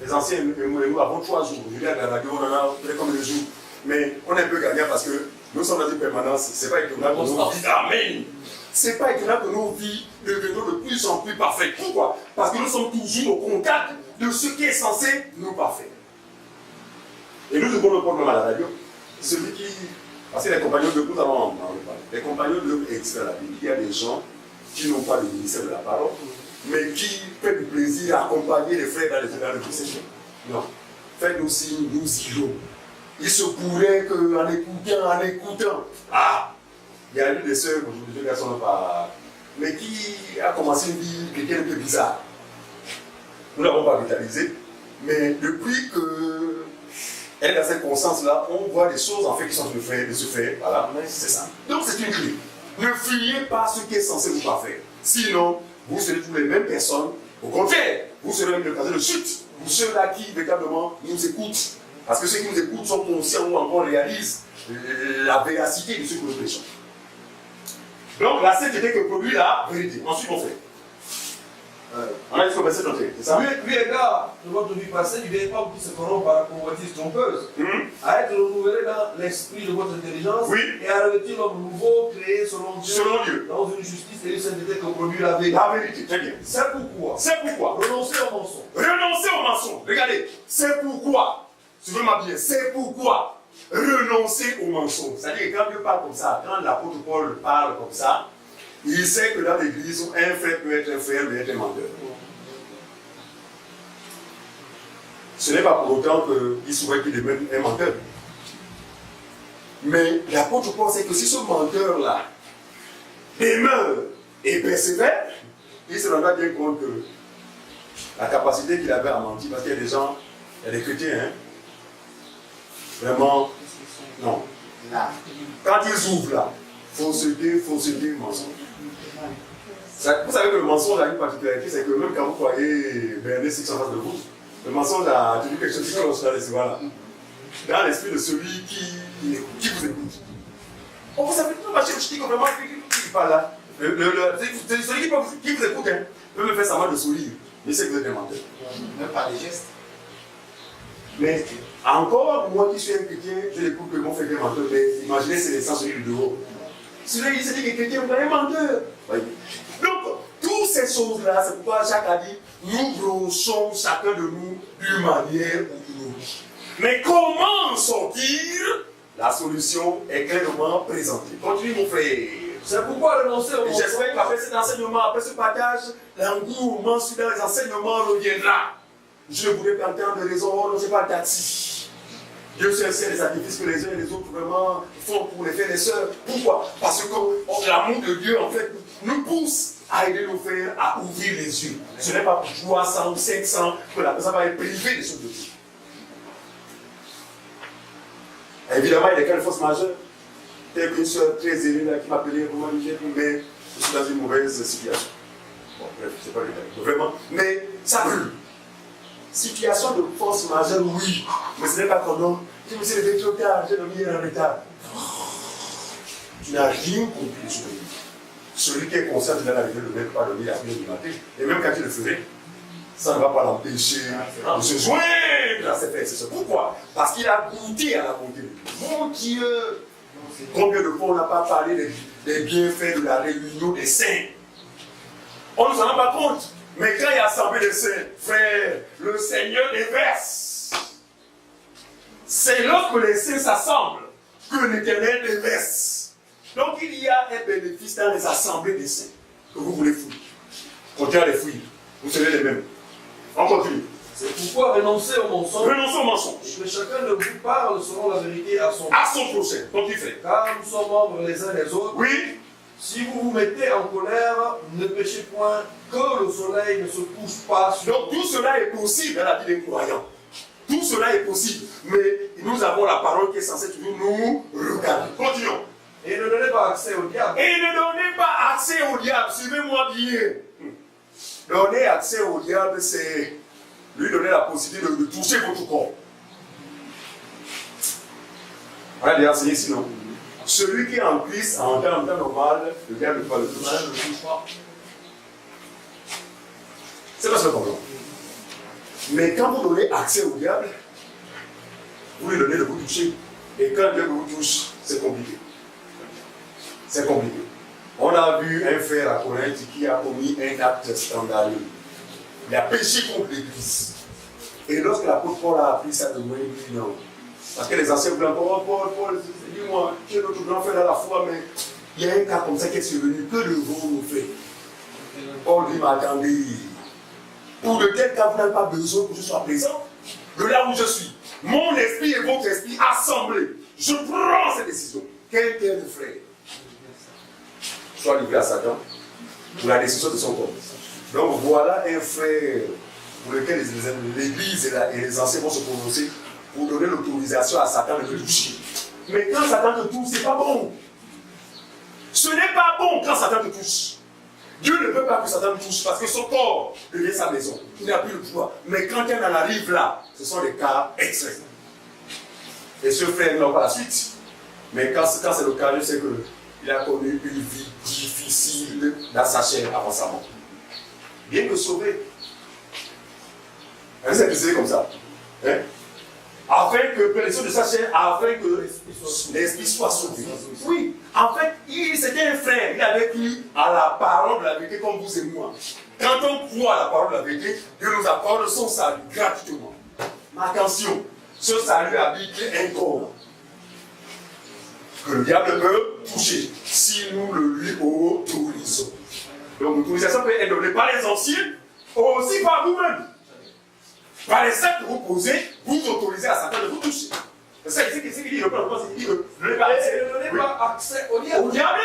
Les anciens, nous avons 3 jours. Je viens à la radio, on en a peut-être comme 2 jours. Mais on est un peu gagnant parce que nous sommes dans une permanence. C'est pas étonnant que nos vies. Amen. C'est pas étonnant que nos vies deviennent de plus en plus parfaites. Pourquoi? Parce que nous sommes toujours au contact de ce qui est censé nous parfaire. Et nous devons le problème à la radio. Celui qui. Parce que les compagnons de nous allons en parler. Les compagnons de l'œuvre extra la Bible, il y a des gens qui n'ont pas le ministère de la parole, mais qui fait du plaisir à accompagner les frères dans les états de procession. Non. Faites-nous signe, nous irons. Il se pourrait qu'en écoutant, il y a une des sœurs, je ne sais pas, mais qui a commencé une vie chrétienne un peu bizarre. Nous ne l'avons pas vitalisée, mais depuis qu'elle est dans cette conscience-là, on voit des choses en fait qui sont de se faire. Voilà, c'est ça. Donc c'est une clé. Ne fuyez pas ce qui est censé vous parfaire. Sinon, vous serez tous les mêmes personnes. Au contraire, vous serez même le cas de chute. Pour ceux-là qui véritablement nous écoutent. Parce que ceux qui nous écoutent sont conscients ou encore réalisent la véracité de ce que nous prêchons. Donc la sainteté que produit la vérité. Ensuite on fait. On a dit qu'on va c'est ça? Lui égard de votre vie passée, du vieil homme qui se corrompt par la convoitise trompeuse, à être renouvelé dans l'esprit de votre intelligence, et à revêtir l'homme nouveau créé selon Dieu, dans une justice et une sainteté que produit la vérité. La vérité, très bien. C'est pourquoi. Renoncez au mensonge. Renoncez au mensonge. Regardez, c'est pourquoi. Tu veux m'habiller, c'est pourquoi. Renoncer au mensonge. C'est-à-dire que quand Dieu parle comme ça, quand l'apôtre Paul parle comme ça, il sait que dans l'église, un frère peut être un frère, mais être un menteur. Ce n'est pas pour autant qu'il souhaite qu'il devienne un menteur. Mais l'apôtre Paul sait que si ce menteur-là demeure et persévère, il se rendra bien compte que la capacité qu'il avait à mentir, parce qu'il y a des gens, il y a des chrétiens, hein, vraiment, non. Quand ils ouvrent là, fausseté, mensonge. Vous savez que le mensonge a une particularité, c'est que même quand vous croyez Bernard Six en face de vous, le mensonge a tenu quelque chose qui cloche dans l'esprit de celui qui vous écoute. Oh, vous savez, tout le marché, je dis que vraiment, qui parle là, celui qui vous écoute, hein, peut me faire semblant de sourire, mais c'est que vous êtes un menteur. Même pas les gestes. Mais encore, moi qui suis un chrétien, je l'écoute que mon frère est menteur, mais imaginez, c'est l'essence celui de haut. Celui qui se dit que les chrétiens, vous êtes un menteur. Donc, toutes ces choses-là, c'est pourquoi Jacques a dit, nous brochons chacun de nous d'une manière ou d'une autre. Mais comment sortir? La solution est clairement présentée. Continue mon frère. C'est pourquoi renoncer au mensonge. J'espère qu'après cet enseignement, après ce partage, l'engouement sur les enseignements reviendra. Je ne voudrais pas entendre de raison, non, c'est pas le tati. Dieu seul sait les sacrifices que les uns et les autres vraiment font pour les frères et les sœurs. Pourquoi? Parce que l'amour de Dieu, en fait, nous pousse à aider nos frères à ouvrir les yeux. Ce n'est pas pour 300 ou 500 que la personne va être privée des choses de Dieu. Évidemment, il y a quelques fausses majeures. telle qu'une soeur très aimée là, qui m'appelait vraiment mais je suis dans une mauvaise situation. Bon, bref, c'est pas le cas. Vraiment. Mais ça brûle. Situation de force majeure, oui. Mais ce n'est pas comme non. Je me suis levé trop tard, j'ai dormi en retard. Tu n'as rien compris de ce livre. Celui qui est conscient de l'arrivée ne même pas dormir à 1h du matin. Et même quand il le ferait, ça ne va pas l'empêcher de se joindre à ses frères. C'est pourquoi? Parce qu'il a goûté à la bonté de Dieu. Mon Dieu! Combien de fois on n'a pas parlé des bienfaits de la réunion des saints? On ne s'en rend pas compte. Mais quand il y a assemblée des saints, frère, le Seigneur déverse. C'est lorsque les saints s'assemblent que l'Éternel déverse. Donc il y a un bénéfice dans les assemblées des saints que vous voulez fouiller. Continuez à les fouiller. Vous serez les mêmes. On continue. C'est pourquoi renoncer au mensonge. Renoncer au mensonge. Et que chacun de vous parle selon la vérité à son prochain. Donc il fait. Car nous sommes membres les uns des autres. Oui. Si vous vous mettez en colère, ne péchez point, que le soleil ne se couche pas sur donc tout cela est possible dans la vie des croyants. Tout cela est possible. Mais nous avons la parole qui est censée toujours nous regarder. Continuons. Et ne donnez pas accès au diable. Et ne donnez pas accès au diable. Suivez-moi bien. Donner accès au diable, c'est lui donner la possibilité de toucher votre corps. On a déjà enseigné sinon. Celui qui est en Christ, en temps normal, le diable ne peut pas le toucher. C'est pas ce problème. Mais quand vous donnez accès au diable, vous lui donnez de vous toucher. Et quand le diable vous touche, c'est compliqué. C'est compliqué. On a vu un frère à Corinthe qui a commis un acte scandaleux. Il a péché contre l'Église. Et lorsque l'apôtre Paul a appris ça de moi, il dit non. Parce que les anciens voulaient encore, Paul, dis-moi, tu es notre grand frère à la foi, mais il y a un cas comme ça qui est survenu. Que devons-nous faire? Paul dit, m'attendez. Pour de tels cas, vous n'avez pas besoin que je sois présent. De là où je suis, mon esprit et votre esprit assemblés. Je prends cette décision. Quel est le frère? Soit livré à Satan pour la décision de son corps. Donc voilà un frère pour lequel l'Église et les anciens vont se prononcer pour donner l'autorisation à Satan de le toucher. Mais quand Satan te touche, ce n'est pas bon. Ce n'est pas bon quand Satan te touche. Dieu ne veut pas que Satan te touche parce que son corps devient sa maison. Il n'a plus le pouvoir. Mais quand il en arrive là, ce sont des cas extrêmes. Et ce frère n'a pas la suite. Mais quand c'est le cas, je sais qu'il a connu une vie difficile dans sa chair avant sa mort. Bien que sauvé. Vous êtes décidé comme ça. Hein? Afin que les choses de sa chair, afin que l'esprit soit sauvé. Oui, en fait, c'était un frère. Il avait cru à la parole de la vérité comme vous et moi. Quand on croit à la parole de la vérité, Dieu nous accorde son salut gratuitement. Mais attention, ce salut habite un corps que le diable peut toucher si nous le lui autorisons. Donc l'autorisation peut être donnée par les anciens, aussi par vous-même. Par les actes que vous posez, vous autorisez à Satan de vous toucher. C'est ça qu'il dit, le plan, il dit que ne donnez pas accès au diable. Au diable.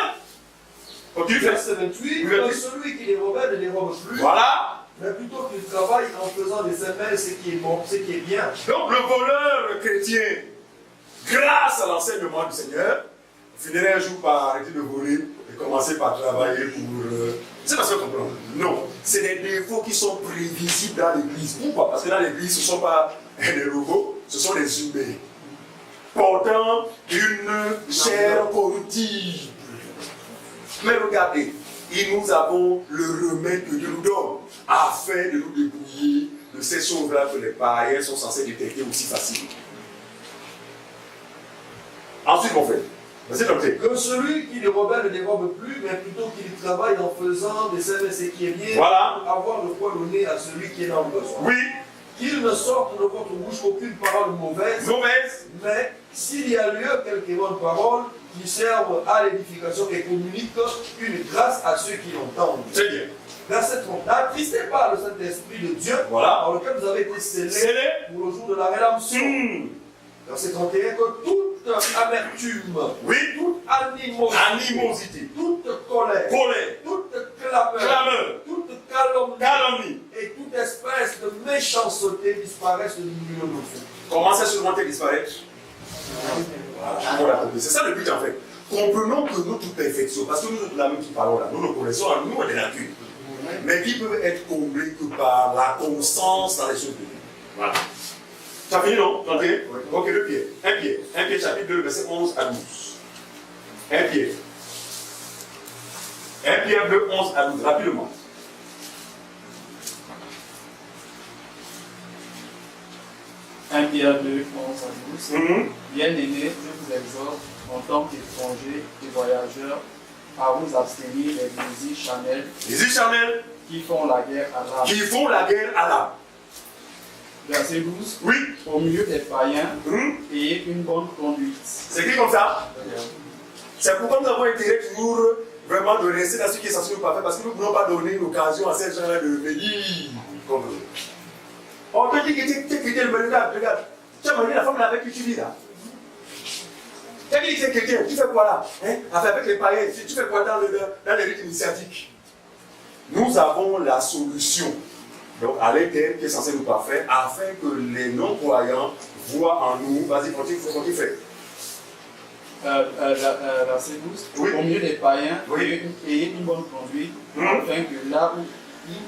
Continue. Verset 28, que celui qui dérobe ne dérobe plus. Voilà. Mais plutôt qu'il travaille en faisant des semelles ce qui est bon, ce qui est bien. Donc le voleur chrétien, grâce à l'enseignement du Seigneur, finirait un jour par arrêter de voler et commencer par travailler pour... C'est parce que vous comprenez. Non, c'est des défauts qui sont prévisibles dans l'Église. Pourquoi? Parce que dans l'Église, ce ne sont pas des robots, ce sont des humains. Portant une chair corruptible. Mais regardez, nous avons le remède que Dieu nous donne afin de nous débrouiller de ces choses-là que les païens sont censés détecter aussi facilement. Ensuite, mon frère, vas-y, docteur. Que celui qui dérobe ne dérobe plus, mais plutôt qu'il travaille en faisant des semelles ce qui est bien, voilà. Pour avoir le poids donné à celui qui est dans le besoin. Oui. Qu'il ne sorte de votre bouche aucune parole mauvaise. Mais s'il y a lieu, quelques bonnes paroles qui servent à l'édification et communiquent une grâce à ceux qui l'entendent. C'est bien. Verset 30. N'attristez pas le Saint-Esprit de Dieu, voilà. Par lequel vous avez été scellés pour le jour de la rédemption. Verset 31. Que toute amertume, oui, toute animosité, toute colère, toute clameur, toute calomnie et toute espèce de méchanceté disparaissent du milieu de nous. Comment ça seulement disparaître? Voilà. C'est ça le but en fait. comprenons que notre perfection, parce que nous sommes la même qui parlons là, nous nous connaissons en nous des natures, mais qui peuvent être comblés que par la constance dans les choses de Dieu. Voilà. Tu as fini, non? Tu as entendu? Ok, 2 Pierre. 1 Pierre chapitre 2, verset 11 à 12. 1 Pierre. 1 Pierre 2, 11 à 12, rapidement. Pierre 2, 11 à 12. Bien-aimés, je vous exhorte, en tant qu'étrangers et voyageurs, à vous abstenir des désirs charnels. Désirs charnels qui font la guerre à l'âme. Qui font la guerre à l'âme. Verset 12. Oui. Au milieu des païens, et une bonne conduite. C'est écrit comme ça. C'est pourquoi nous avons intérêt toujours vraiment de rester dans ce qui est censé nous parfaire, parce que nous ne pouvons pas donner une occasion à ces gens-là de venir comme nous. On te dit que tu es chrétien, mais regarde. Tu as marié la femme avec qui tu vis là. Tu as dit que tu es chrétien, tu fais quoi là, hein? Avec les païens, tu fais quoi dans les rites initiatiques? Nous avons la solution, donc à l'intérieur qui est censé nous parfaire, afin que les non-croyants voient en nous. Vas-y, continue, fais. Verset 12. Oui. Au milieu des païens, Oui. et une bonne conduite, afin que là où ils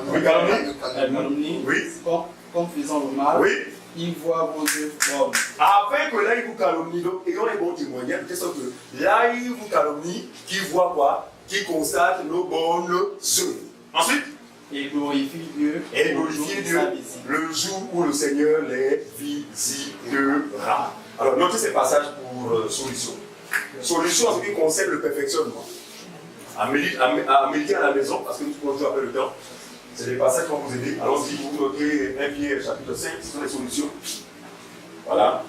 vous calomnie, oui. comme faisant le mal, Oui. ils voient vos œuvres bonnes. Afin que là, ils vous calomnient, donc ayons les bons témoignages, de sorte que là, ils vous calomnient, qu'ils voient quoi? Qu'ils constatent nos bonnes œuvres. Ensuite, et glorifie Dieu, et glorifier Dieu le jour où le Seigneur les visitera. Alors, notez ces passages pour solution. Solution en ce qui concerne le perfectionnement. À méditer à la maison, parce que nous pouvons jouer après le temps. C'est des passages qui vont vous aider. Allons-y, vous notez 1 Pierre chapitre 5, ce sont les solutions. Voilà.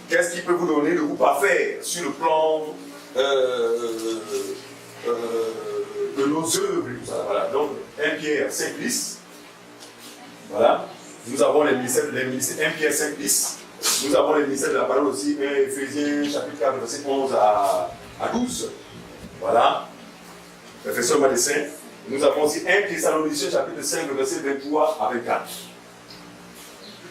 Qu'est-ce qui peut vous donner de vous parfaire sur le plan de nos œuvres et tout ça. Voilà. Donc, 1 Pierre 5 10. Voilà. Nous avons les ministères 1 Pierre 5 10. Nous avons les ministères de la parole aussi, 1 Éphésiens chapitre 4, verset 11 à 12. Voilà. Perfectionnement des saints. Nous avons aussi 1 Thessaloniciens chapitre 5, verset 23 à 24.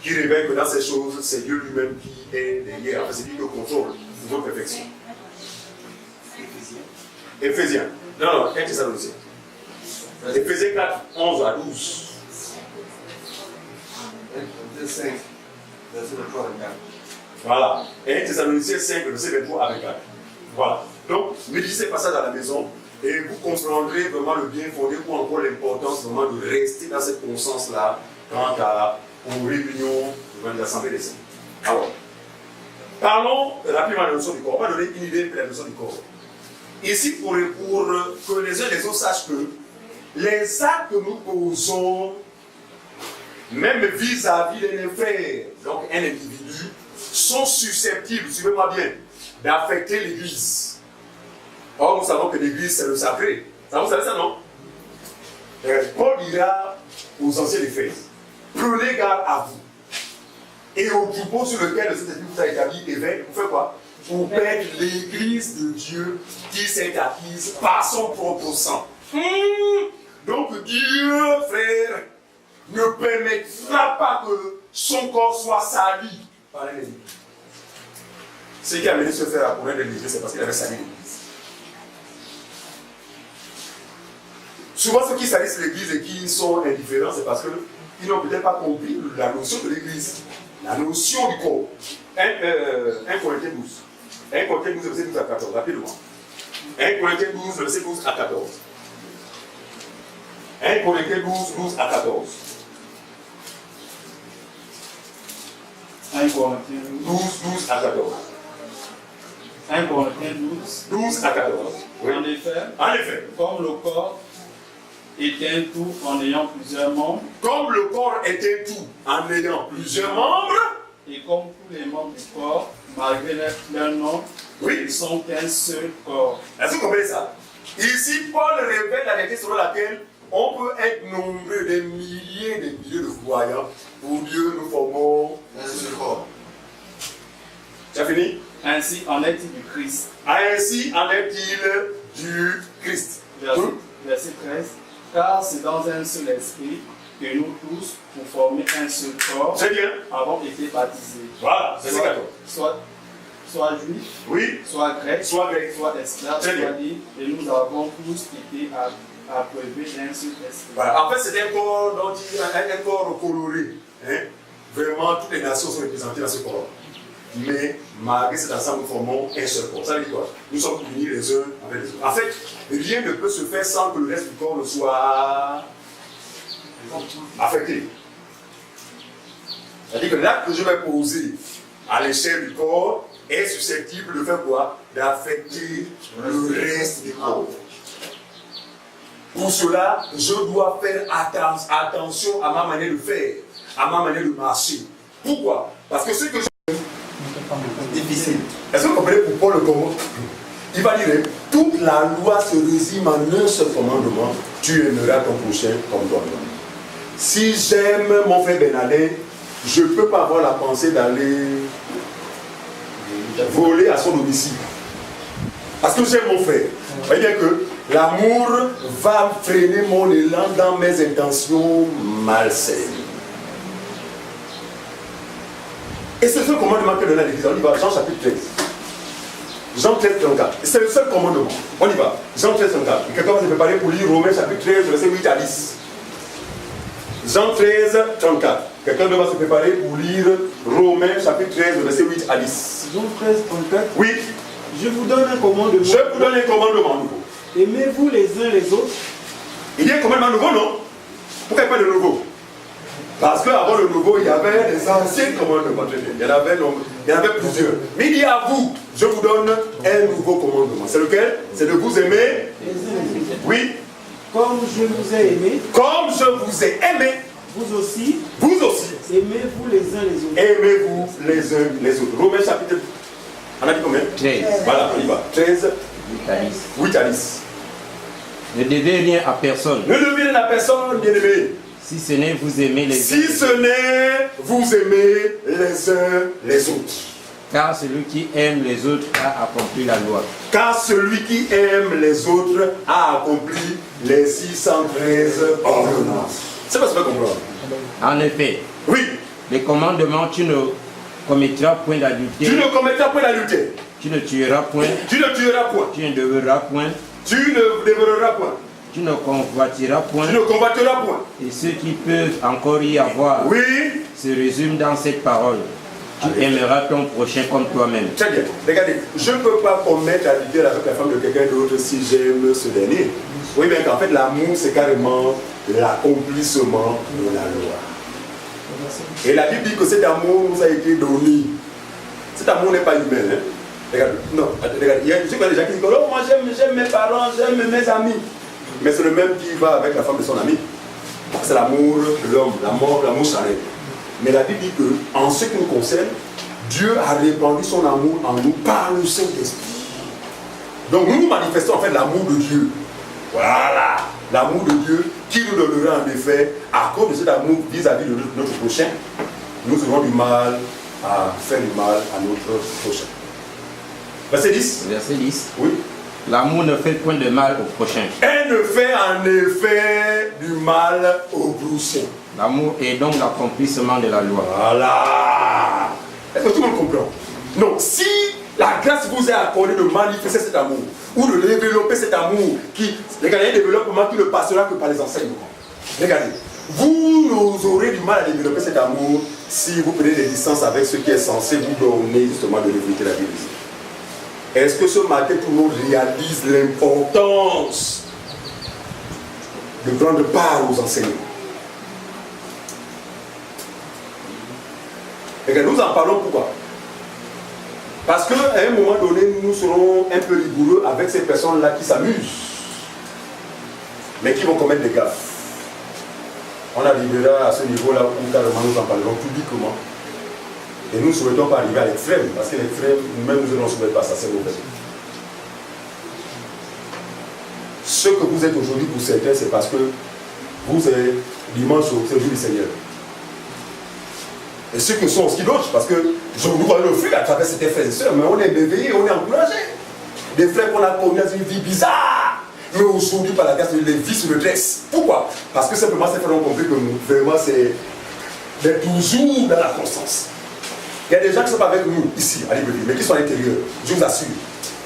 Qui révèle que dans ces choses, c'est Dieu lui-même qui est derrière. Enfin, c'est lui qui contrôle nos perfections. Éphésiens. Non, 1 Thessaloniciens. Éphésiens 4, 11 à 12. 5, verset 23 à 24. Voilà. 1 Thessaloniciens 5, verset 23 à 24. Voilà. Donc, méditez ces passages à la maison et vous comprendrez vraiment le bien fondé ou encore l'importance vraiment de rester dans cette conscience-là quant aux réunions de l'Assemblée des Saints. Alors, parlons rapidement de la notion du corps. On va donner une idée de la notion du corps. Ici, pour que les uns et les autres sachent que les actes que nous posons, même vis-à-vis de nos frères, donc un individu, sont susceptibles, suivez-moi bien, d'affecter l'Église. Or, nous savons que l'Église, c'est le sacré. Ça, vous savez ça, non? Paul dira aux anciens d'Éphèse, prenez garde à vous et au troupeau sur lequel le Saint-Esprit vous a établi évêque, vous faites quoi? Vous perdre l'Église de Dieu qui s'est acquise par son propre sang. Donc Dieu, frère, ne permettra pas que son corps soit sali par l'ennemi. Ce qui a amené ce frère à courir de l'Église, c'est parce qu'il avait sali l'Église. Souvent, ceux qui salissent l'Église et qui sont indifférents, c'est parce qu'ils n'ont peut-être pas compris la notion de l'Église, la notion du corps. 1 Corinthiens 12. 1 Corinthiens 12, verset 12 à 14, rapidement. 1 Corinthiens 12, verset 12 à 14. 1 Corinthiens 12 à 14. 1 Corinthiens 12 à 14. 1 Corinthiens 12 à 14. Oui. En effet, comme le corps est un tout en ayant plusieurs membres, comme le corps est un tout en ayant plusieurs membres, et comme tous les membres du corps, malgré leur nom, oui, ils sont qu'un seul corps. Est-ce que vous comprenez ça? Ici, Paul révèle la vérité selon laquelle on peut être nombreux des milliers de voyants. Pour Dieu, nous formons un seul corps. Tu as fini? Ainsi en est-il du Christ. Ainsi en est-il du Christ. Verset 13. Car c'est dans un seul esprit que nous tous, pour former un seul corps, avons été baptisés. Voilà, verset 14. Soit soit juif, Oui. soit grec, Soit grec. soit esclave, Très bien. soit libre, et nous avons tous été approuvés d'un seul esprit. Voilà. En fait, c'est un corps un corps coloré. Hein? Vraiment, toutes les nations sont représentées dans ce corps. Mais malgré cet ensemble, nous formons un seul corps. Ça veut dire quoi? Nous sommes unis les uns avec les autres. En fait, rien ne peut se faire sans que le reste du corps ne soit affecté. C'est-à-dire que l'acte que je vais poser à l'échelle du corps est susceptible de faire quoi? D'affecter le reste du corps. Pour cela, je dois faire attention à ma manière de faire, à ma manière de marcher. Pourquoi? Parce que ce que je... Difficile. Est-ce que vous comprenez pourquoi le Congo? Il va dire, toute la loi se résume en un seul commandement: tu aimeras ton prochain comme toi-même. Si j'aime mon frère Benalin, je ne peux pas avoir la pensée d'aller voler à son domicile. Parce que j'aime mon frère. Vous voyez bien que l'amour va freiner mon élan dans mes intentions malsaines. Et c'est le seul commandement que donne l'Église. On y va, Jean chapitre 13. Jean 13, 34. C'est le seul commandement. On y va. Jean 13, 34. Et quelqu'un va se préparer pour lire Romains chapitre 13, verset 8 à 10. Jean 13, 34. Quelqu'un va se préparer pour lire Romains chapitre 13, verset 8 à 10. Jean 13, 34. Oui. Je vous donne un commandement. Je vous donne un commandement nouveau. Aimez-vous les uns les autres. Il y a un commandement nouveau, non? Pourquoi il n'y a pas de nouveau? Parce qu'avant le nouveau, il y avait les anciens commandements. Il y en avait plusieurs. Mais il dit à vous, je vous donne un nouveau commandement. C'est lequel? C'est de vous aimer. Les uns les autres. Oui. Comme je vous ai aimé. Comme je vous ai aimé. Vous aussi. Vous aussi. Aimez-vous les uns les autres. Aimez-vous les uns les autres. Romains chapitre. On a dit combien? 13. Voilà, on y va. 13. 8 à 10. 8 à 10. Ne devez rien à personne. Ne devez rien à personne, bien-aimé. Si ce n'est vous aimer les Si ce n'est vous aimer les uns les autres. Car celui qui aime les autres a accompli la loi. Car celui qui aime les autres a accompli les 613 ordonnances. C'est pas ce que vous comprendre. En effet, Oui, les commandements, tu ne commettras point tu d'adultère, ne commettras point d'adultère. tu ne tueras point, Tu ne tueras point. tu ne dévoreras point, Tu ne dévoreras point. tu ne convoiteras point. Tu ne combattras point. Et ceux qui peuvent encore y avoir Oui, se résument dans cette parole. Tu aimeras ton prochain comme toi-même. très bien. Regardez, je ne peux pas commettre l'adultère avec la femme de quelqu'un d'autre si j'aime ce dernier. Oui, bien qu'en fait, l'amour, c'est carrément l'accomplissement de la loi. Et la Bible dit que cet amour nous a été donné. Cet amour n'est pas humain. Hein? Regarde, non, regarde, il y a des gens qui disent oh, moi j'aime mes parents, j'aime mes amis. Mais c'est le même qui va avec la femme de son ami. C'est l'amour de l'homme, l'amour charnel. Mais la Bible dit que, en ce qui nous concerne, Dieu a répandu son amour en nous par le Saint-Esprit. Donc nous manifestons en fait l'amour de Dieu. Voilà, l'amour de Dieu qui nous donnera en effet, à cause de cet amour vis-à-vis de notre prochain, nous aurons du mal à faire du mal à notre prochain. Verset 10. Verset 10. Oui. L'amour ne fait point de mal au prochain. Elle ne fait en effet du mal au prochain. L'amour est donc l'accomplissement de la loi. Voilà. Est-ce que tout le monde comprend? Non, si la grâce vous est accordée de manifester cet amour, ou de développer cet amour, regardez, un développement qui ne passera que par les enseignements. Regardez, vous aurez du mal à développer cet amour si vous prenez des distances avec ce qui est censé vous donner justement de l'éviter la Bible. Est-ce que ce matin tout le monde réalise l'importance de prendre part aux enseignements? Et nous en parlons pourquoi? Parce qu'à un moment donné, nous serons un peu rigoureux avec ces personnes-là qui s'amusent, mais qui vont commettre des gaffes. On arrivera à ce niveau-là où carrément nous en parlerons publiquement. Et nous ne souhaitons pas arriver à l'extrême, parce que l'extrême, nous-mêmes, nous ne souhaitons pas ça, c'est mauvais. Ce que vous êtes aujourd'hui pour certains, c'est parce que vous êtes dimanche, c'est le jour du Seigneur. Et ceux qui sont aussi d'autres, parce que nous voyons le fruit à travers ces frères et sœurs, mais on est éveillés, on est encouragés. Des frères qu'on a connus dans une vie bizarre, mais aujourd'hui, par la grâce de Dieu, les vies se redressent. Pourquoi? Parce que simplement, ces frères ont compris que nous, vraiment, c'est d'être toujours dans la constance. Il y a des gens qui ne sont pas avec nous ici, à Libreville, mais qui sont à l'intérieur, je vous assure.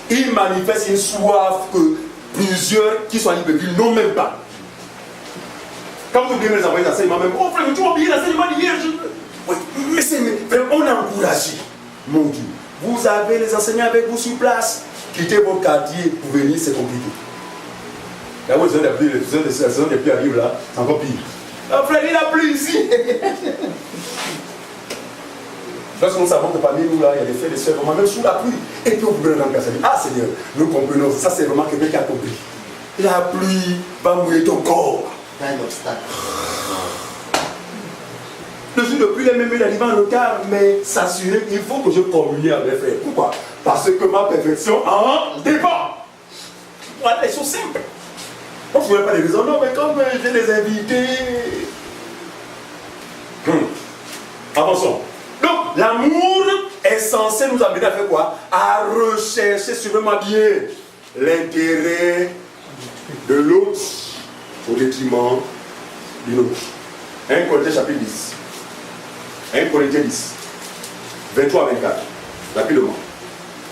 Ils manifestent une soif que plusieurs qui sont à Libreville n'ont même pas. Quand vous devez les envoyer l'enseignement, même, oh frère, tu as oublié l'enseignement d'hier. Oui, mais on a encouragé, mon Dieu. Vous avez les enseignants avec vous sur place. Quittez votre quartier pour venir, c'est compliqué. Là, vous avez des pluies arrivent là, c'est encore pire. Oh frère, il a plu ici. Parce que nous savons que parmi nous, là, il y a des faits, des sœurs, vraiment, même sous la pluie. Et puis on peut dans le cas, ah Seigneur, nous comprenons, ça c'est vraiment quelqu'un qui a compris. La pluie va mouiller ton corps. Un obstacle. Je suis depuis les mêmes arrivant en retard, mais s'assurer qu'il faut que je communie avec mes frères. Pourquoi? Parce que ma perfection en dépend. Voilà, les choses simples. On ne trouvait pas les raisons, non, mais comme je les invités. Avançons. Donc, l'amour est censé nous amener à faire quoi? À rechercher sûrement bien l'intérêt de l'autre au détriment du nôtre. 1 Corinthiens chapitre 10. 1 Corinthiens 10, 23 à 24. Rapidement.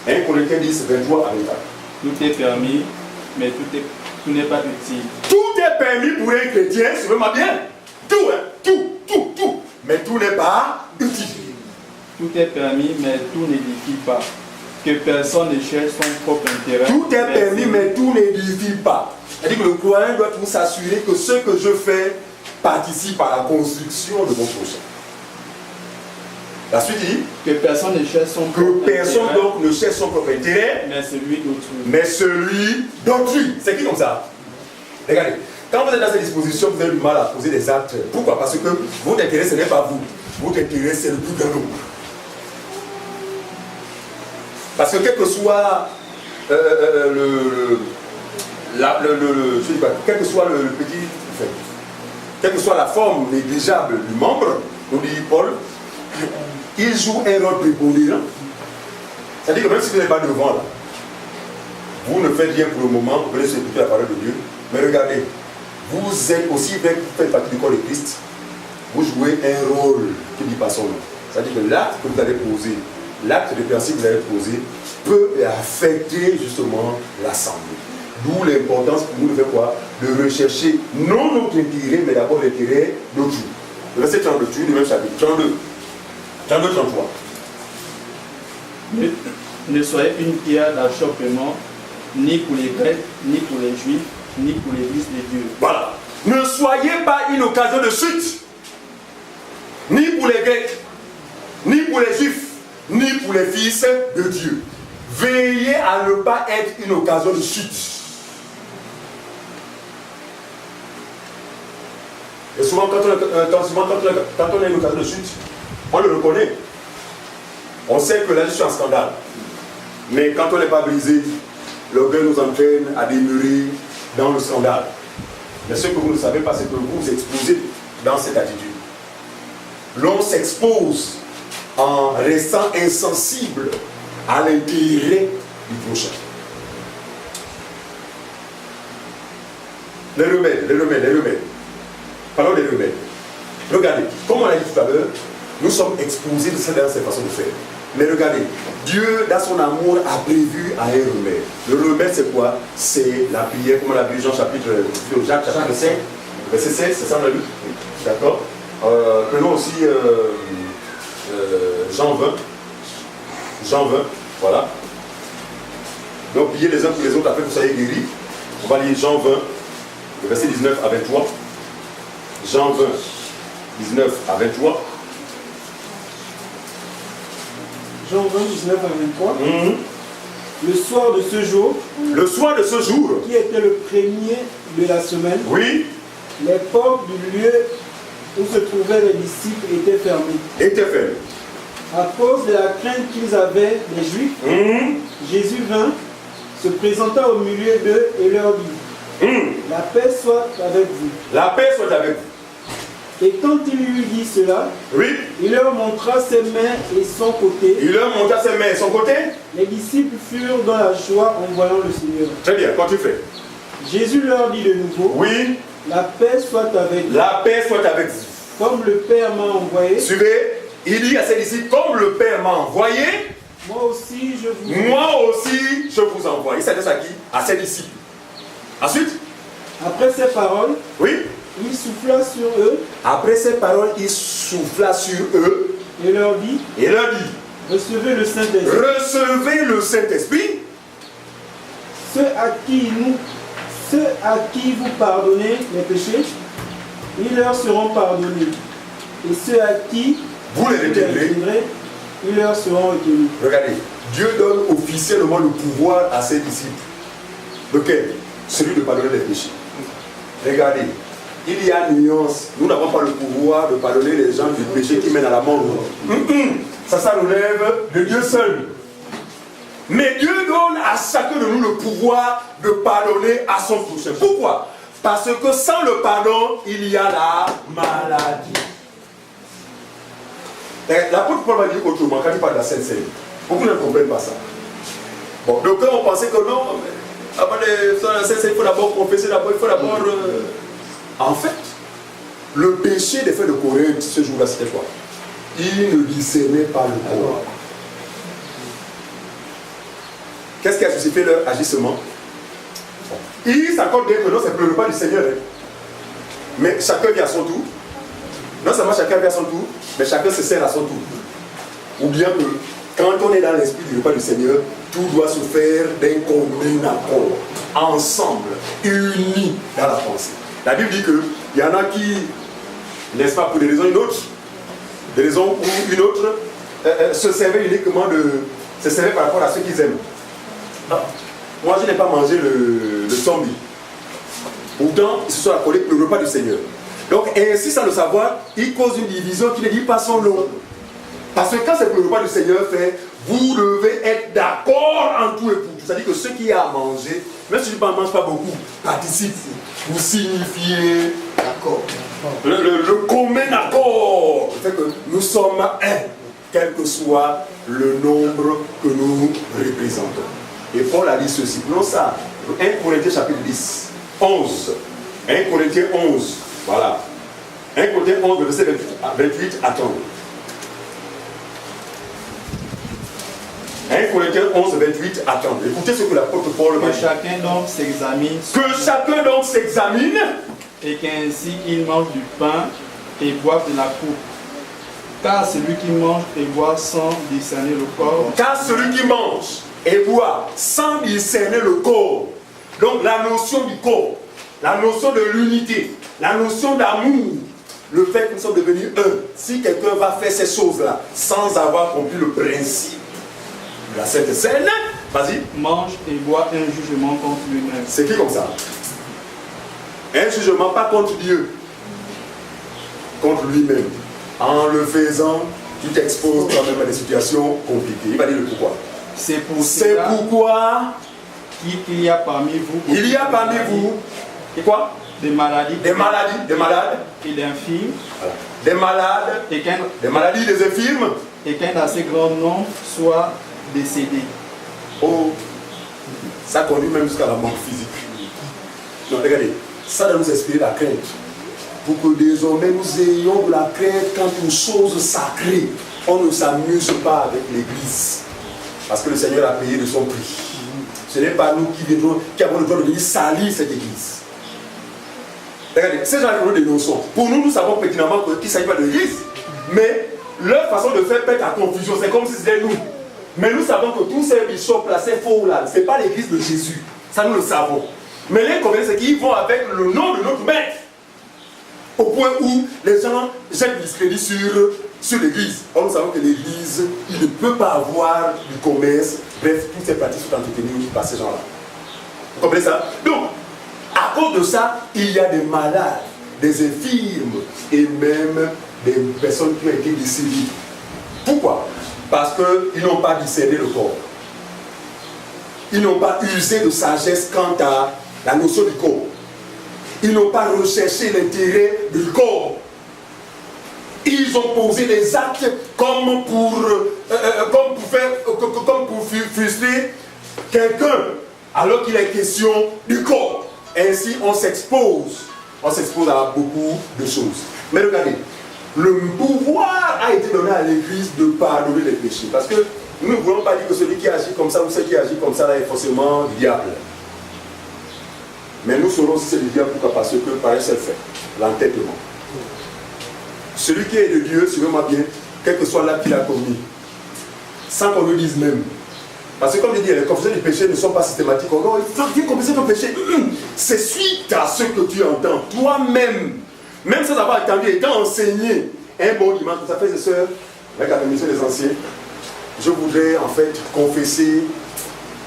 1 Corinthiens 10, 23 à 24. Tout est permis, mais tout n'est pas utile. Tout est permis pour un chrétien, c'est vraiment bien. Tout, hein, tout. Mais tout n'est pas utile. Tout est permis, mais tout n'édifie pas. Que personne ne cherche son propre intérêt. Tout est permis, mais tout n'édifie pas. C'est-à-dire que le croyant doit toujours s'assurer que ce que je fais participe à la construction de mon prochain. La suite dit que personne ne cherche son propre que personne intérêt, donc ne cherche son propre intérêt, mais celui d'autrui. Mais celui d'autrui. C'est qui comme ça? Regardez, quand vous êtes dans cette disposition, vous avez du mal à poser des actes. Pourquoi? Parce que votre intérêt, ce n'est pas vous. Votre intérêt, c'est le plus grand nombre. Parce que quel que soit quel que soit le petit, enfin, quelle que soit la forme négligeable du membre, nous dit Paul, il joue un rôle prépondérant. C'est-à-dire que même si vous n'êtes pas devant là, vous ne faites rien pour le moment, vous laissez écouter la parole de Dieu, mais regardez, vous êtes aussi, vous faites partie du corps de Christ, vous jouez un rôle qui ne dit pas son nom. C'est-à-dire que l'acte que vous allez poser, l'acte de principe que vous allez poser, peut affecter justement l'assemblée. D'où l'importance pour nous de faire quoi? De rechercher non notre intérêt, mais d'abord l'intérêt d'autrui. Le verset 32, du même chapitre, 32, 33. Ne soyez une pierre d'achoppement, ni pour les Grecs, ni pour les Juifs, ni pour l'Église de Dieu. Voilà. Ne soyez pas une occasion de chute, ni pour les Grecs, ni pour les Juifs, ni pour les fils de Dieu. Veillez à ne pas être une occasion de chute. Et souvent, quand on a une occasion de chute, on le reconnaît. On sait que là, je suis en scandale. Mais quand on n'est pas brisé, l'orgueil nous entraîne à demeurer dans le scandale. Mais ce que vous ne savez pas, c'est que vous vous exposez dans cette attitude. L'on s'expose en restant insensible à l'intérêt du prochain. Les remèdes. Parlons des remèdes. Regardez, comme on l'a dit tout à l'heure, nous sommes exposés de cette façon de faire. Mais regardez, Dieu, dans son amour, a prévu un remède. Le remède, c'est quoi? C'est la prière, comme on l'a vu Jacques chapitre 5, verset 16, c'est ça on l'a lu? D'accord? Prenons aussi Jean 20. Jean 20, voilà. Donc, priez les uns pour les autres, après que vous soyez guéris. On va lire Jean 20, le verset 19 à 23. Jean 20, 19 à 23. Jean 20, 19 à 23. Le soir de ce jour, qui était le premier de la semaine, oui, les portes du lieu où se trouvaient les disciples étaient fermées. À cause de la crainte qu'ils avaient, les Juifs, Jésus vint, se présenta au milieu d'eux et leur dit, la paix soit avec vous. La paix soit avec vous. Et quand il lui dit cela, oui, il leur montra ses mains et son côté. Les disciples furent dans la joie en voyant le Seigneur. Très bien, quand tu fais. Jésus leur dit de nouveau, oui, la paix soit avec vous. La paix soit avec vous. Comme le Père m'a envoyé, suivez, Il dit à ses disciples, comme le Père m'a envoyé, moi aussi je vous envoie. Il s'adresse à qui? À ses disciples. Ensuite, après ces paroles, oui, il souffla sur eux. Après ces paroles, il souffla sur eux. Et leur dit, recevez le Saint-Esprit. Recevez le Saint-Esprit. Ceux à qui vous pardonnez les péchés, ils leur seront pardonnés. Et ceux à qui vous les retiendrez, ils leur seront retenus. Regardez, Dieu donne officiellement le pouvoir à ses disciples. Lequel? Celui de pardonner les péchés. Regardez, il y a une nuance. Nous n'avons pas le pouvoir de pardonner les gens du péché qui mènent à la mort. Ça relève de Dieu seul. Mais Dieu donne à chacun de nous le pouvoir de pardonner à son prochain. Pourquoi? Parce que sans le pardon, il y a la maladie. L'apôtre Paul va dire autrement quand il parle de la Sainte Seine. Beaucoup ne comprennent pas ça. Bon, donc on pensait que non, avant la Sainte Seine, il faut d'abord confesser, il faut d'abord... En fait, le péché des frères de Corinthe, ce jour-là, c'était quoi? Il ne discernait pas le corps. Qu'est-ce qui a justifié leur agissement? Ils s'accordent bien que non, c'est le repas du Seigneur. Mais chacun vient à son tour. Non seulement chacun vient à son tour, mais chacun se sert à son tour. Ou bien que quand on est dans l'esprit du repas du Seigneur, tout doit se faire d'un commun accord, ensemble, unis dans la pensée. La Bible dit qu'il y en a qui, n'est-ce pas, pour des raisons des raisons ou une autre, se servaient uniquement se servaient par rapport à ceux qu'ils aiment. Non. Moi, je n'ai pas mangé le zombie. Pourtant, ils se sont accolés pour le repas du Seigneur. Donc, ainsi, sans le savoir, il cause une division qui ne dit pas son nom. Parce que quand c'est pour le repas du Seigneur fait, vous devez être d'accord en tout et pour tout. C'est-à-dire que ceux qui ont à manger, même si tu ne manges pas beaucoup, participent pour signifier l'accord. Le commun accord. Le fait que nous sommes un, quel que soit le nombre que nous représentons. Et Paul a dit ceci. Prenons ça. 1 Corinthiens chapitre 10. 11. 1 Corinthiens 11. Voilà. 1 Corinthiens 11, verset 28 à 30. 1 Corinthiens 11, 28 à 30. Écoutez ce que l'apôtre Paul va dire. Que chacun donc s'examine. Que chacun donc s'examine. Et qu'ainsi il mange du pain et boive de la coupe. Car celui qui mange et boit sans discerner le corps. Car celui qui mange et boit sans discerner le corps. Donc la notion du corps, la notion de l'unité, la notion d'amour, le fait que nous sommes devenus un. Si quelqu'un va faire ces choses-là sans avoir compris le principe de la Sainte Seine, vas-y. Mange et boit un jugement contre lui-même. C'est qui comme ça? Un jugement pas contre Dieu, contre lui-même. En le faisant, tu t'exposes toi-même à des situations compliquées. Il va dire le pourquoi. C'est pourquoi il y a parmi vous. Il y a parmi vous. Et quoi? Des maladies. Des malades. Et d'infirmes. Voilà. Des malades. Des maladies, des infirmes. Et qu'un assez grand nombre soit décédé. Oh, ça conduit même jusqu'à la mort physique. Non, regardez, ça doit nous inspirer la crainte. Pour que désormais nous ayons de la crainte quant aux choses sacrées. On ne s'amuse pas avec l'église. Parce que le Seigneur a payé de son prix. Ce n'est pas nous qui avons le droit de venir salir cette église. Regardez, ces gens qui nous dénonçons, pour nous, nous savons pertinemment qu'il ne s'agit pas de l'église. Mais leur façon de faire pète à confusion, c'est comme si c'était nous. Mais nous savons que tous ces bishops là, ces faux là, ce n'est pas l'église de Jésus. Ça, nous le savons. Mais l'inconvénient, c'est qu'ils vont avec le nom de notre maître. Au point où les gens jettent du discrédit sur l'église. Or, nous savons que l'église, il ne peut pas avoir du commerce. Bref, toutes ces pratiques sont entretenues par ces gens-là. Vous comprenez ça? Donc, à cause de ça, il y a des malades, des infirmes et même des personnes qui ont été décédées. Pourquoi? Parce qu'ils n'ont pas discerné le corps. Ils n'ont pas usé de sagesse quant à la notion du corps. Ils n'ont pas recherché l'intérêt du corps. Ils ont posé des actes comme pour frustrer quelqu'un alors qu'il est question du corps. Ainsi, on s'expose à beaucoup de choses. Mais regardez, le pouvoir a été donné à l'Église de pardonner les péchés. Parce que nous ne voulons pas dire que celui qui agit comme ça ou celui qui agit comme ça là est forcément du diable. Mais nous saurons si c'est du diable, pourquoi? Parce que par un seul fait, l'entêtement. Celui qui est de Dieu, suivez-moi bien, quel que soit l'acte qu'il a commis, sans qu'on le dise même. Parce que comme je dis, les confessions du péché ne sont pas systématiques. Oh non, il faut bien confesser ton péché. C'est suite à ce que tu entends, toi-même, même sans avoir entendu, étant enseigné un bon dimanche, ça fait, ses sœurs, avec la permission des anciens, je voudrais en fait confesser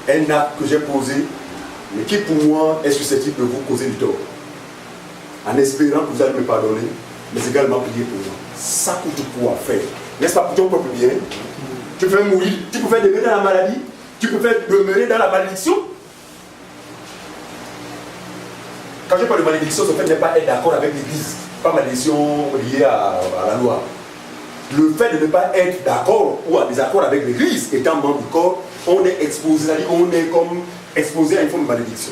un acte que j'ai posé, mais qui pour moi est susceptible de vous causer du tort. En espérant que vous allez me pardonner, mais également prier pour moi. Ça coûte quoi à faire? N'est-ce pas pour ton propre bien? Tu peux mourir, tu peux faire demeurer dans la maladie, tu peux faire demeurer dans la malédiction. Quand je parle de malédiction, ce fait n'est pas être d'accord avec l'Église, pas malédiction liée à la loi. Le fait de ne pas être d'accord ou en désaccord avec l'Église, étant membre du corps, on est exposé, c'est-à-dire qu'on est comme exposé à une forme de malédiction.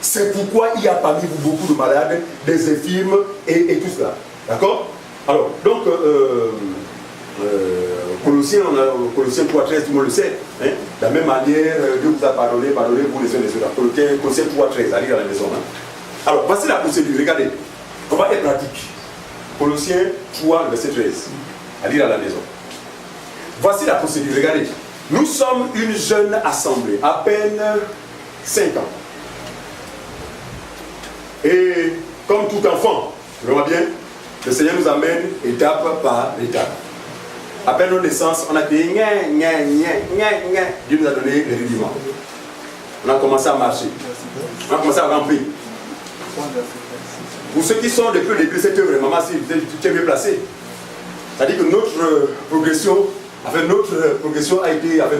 C'est pourquoi il y a parmi vous beaucoup de malades, des infirmes et tout cela. D'accord? Alors, donc, Colossiens 3.13, tout le monde le sait. Hein? De la même manière, Dieu vous a pardonné, pardonnez-vous les uns les autres. Colossiens 3.13, allez à la maison. Hein? Alors, voici la procédure, regardez. On va être pratique. Colossiens 3, verset 13. À lire à la maison. Voici la procédure, regardez. Nous sommes une jeune assemblée, à peine 5 ans. Et comme tout enfant, tu vois bien, le Seigneur nous amène étape par étape. À peine nos naissances, on a dit Dieu nous a donné les rudiments. On a commencé à marcher. On a commencé à ramper. Pour ceux qui sont depuis le début de cette œuvre, maman, si tu es mieux placé, c'est-à-dire que notre progression a été, avec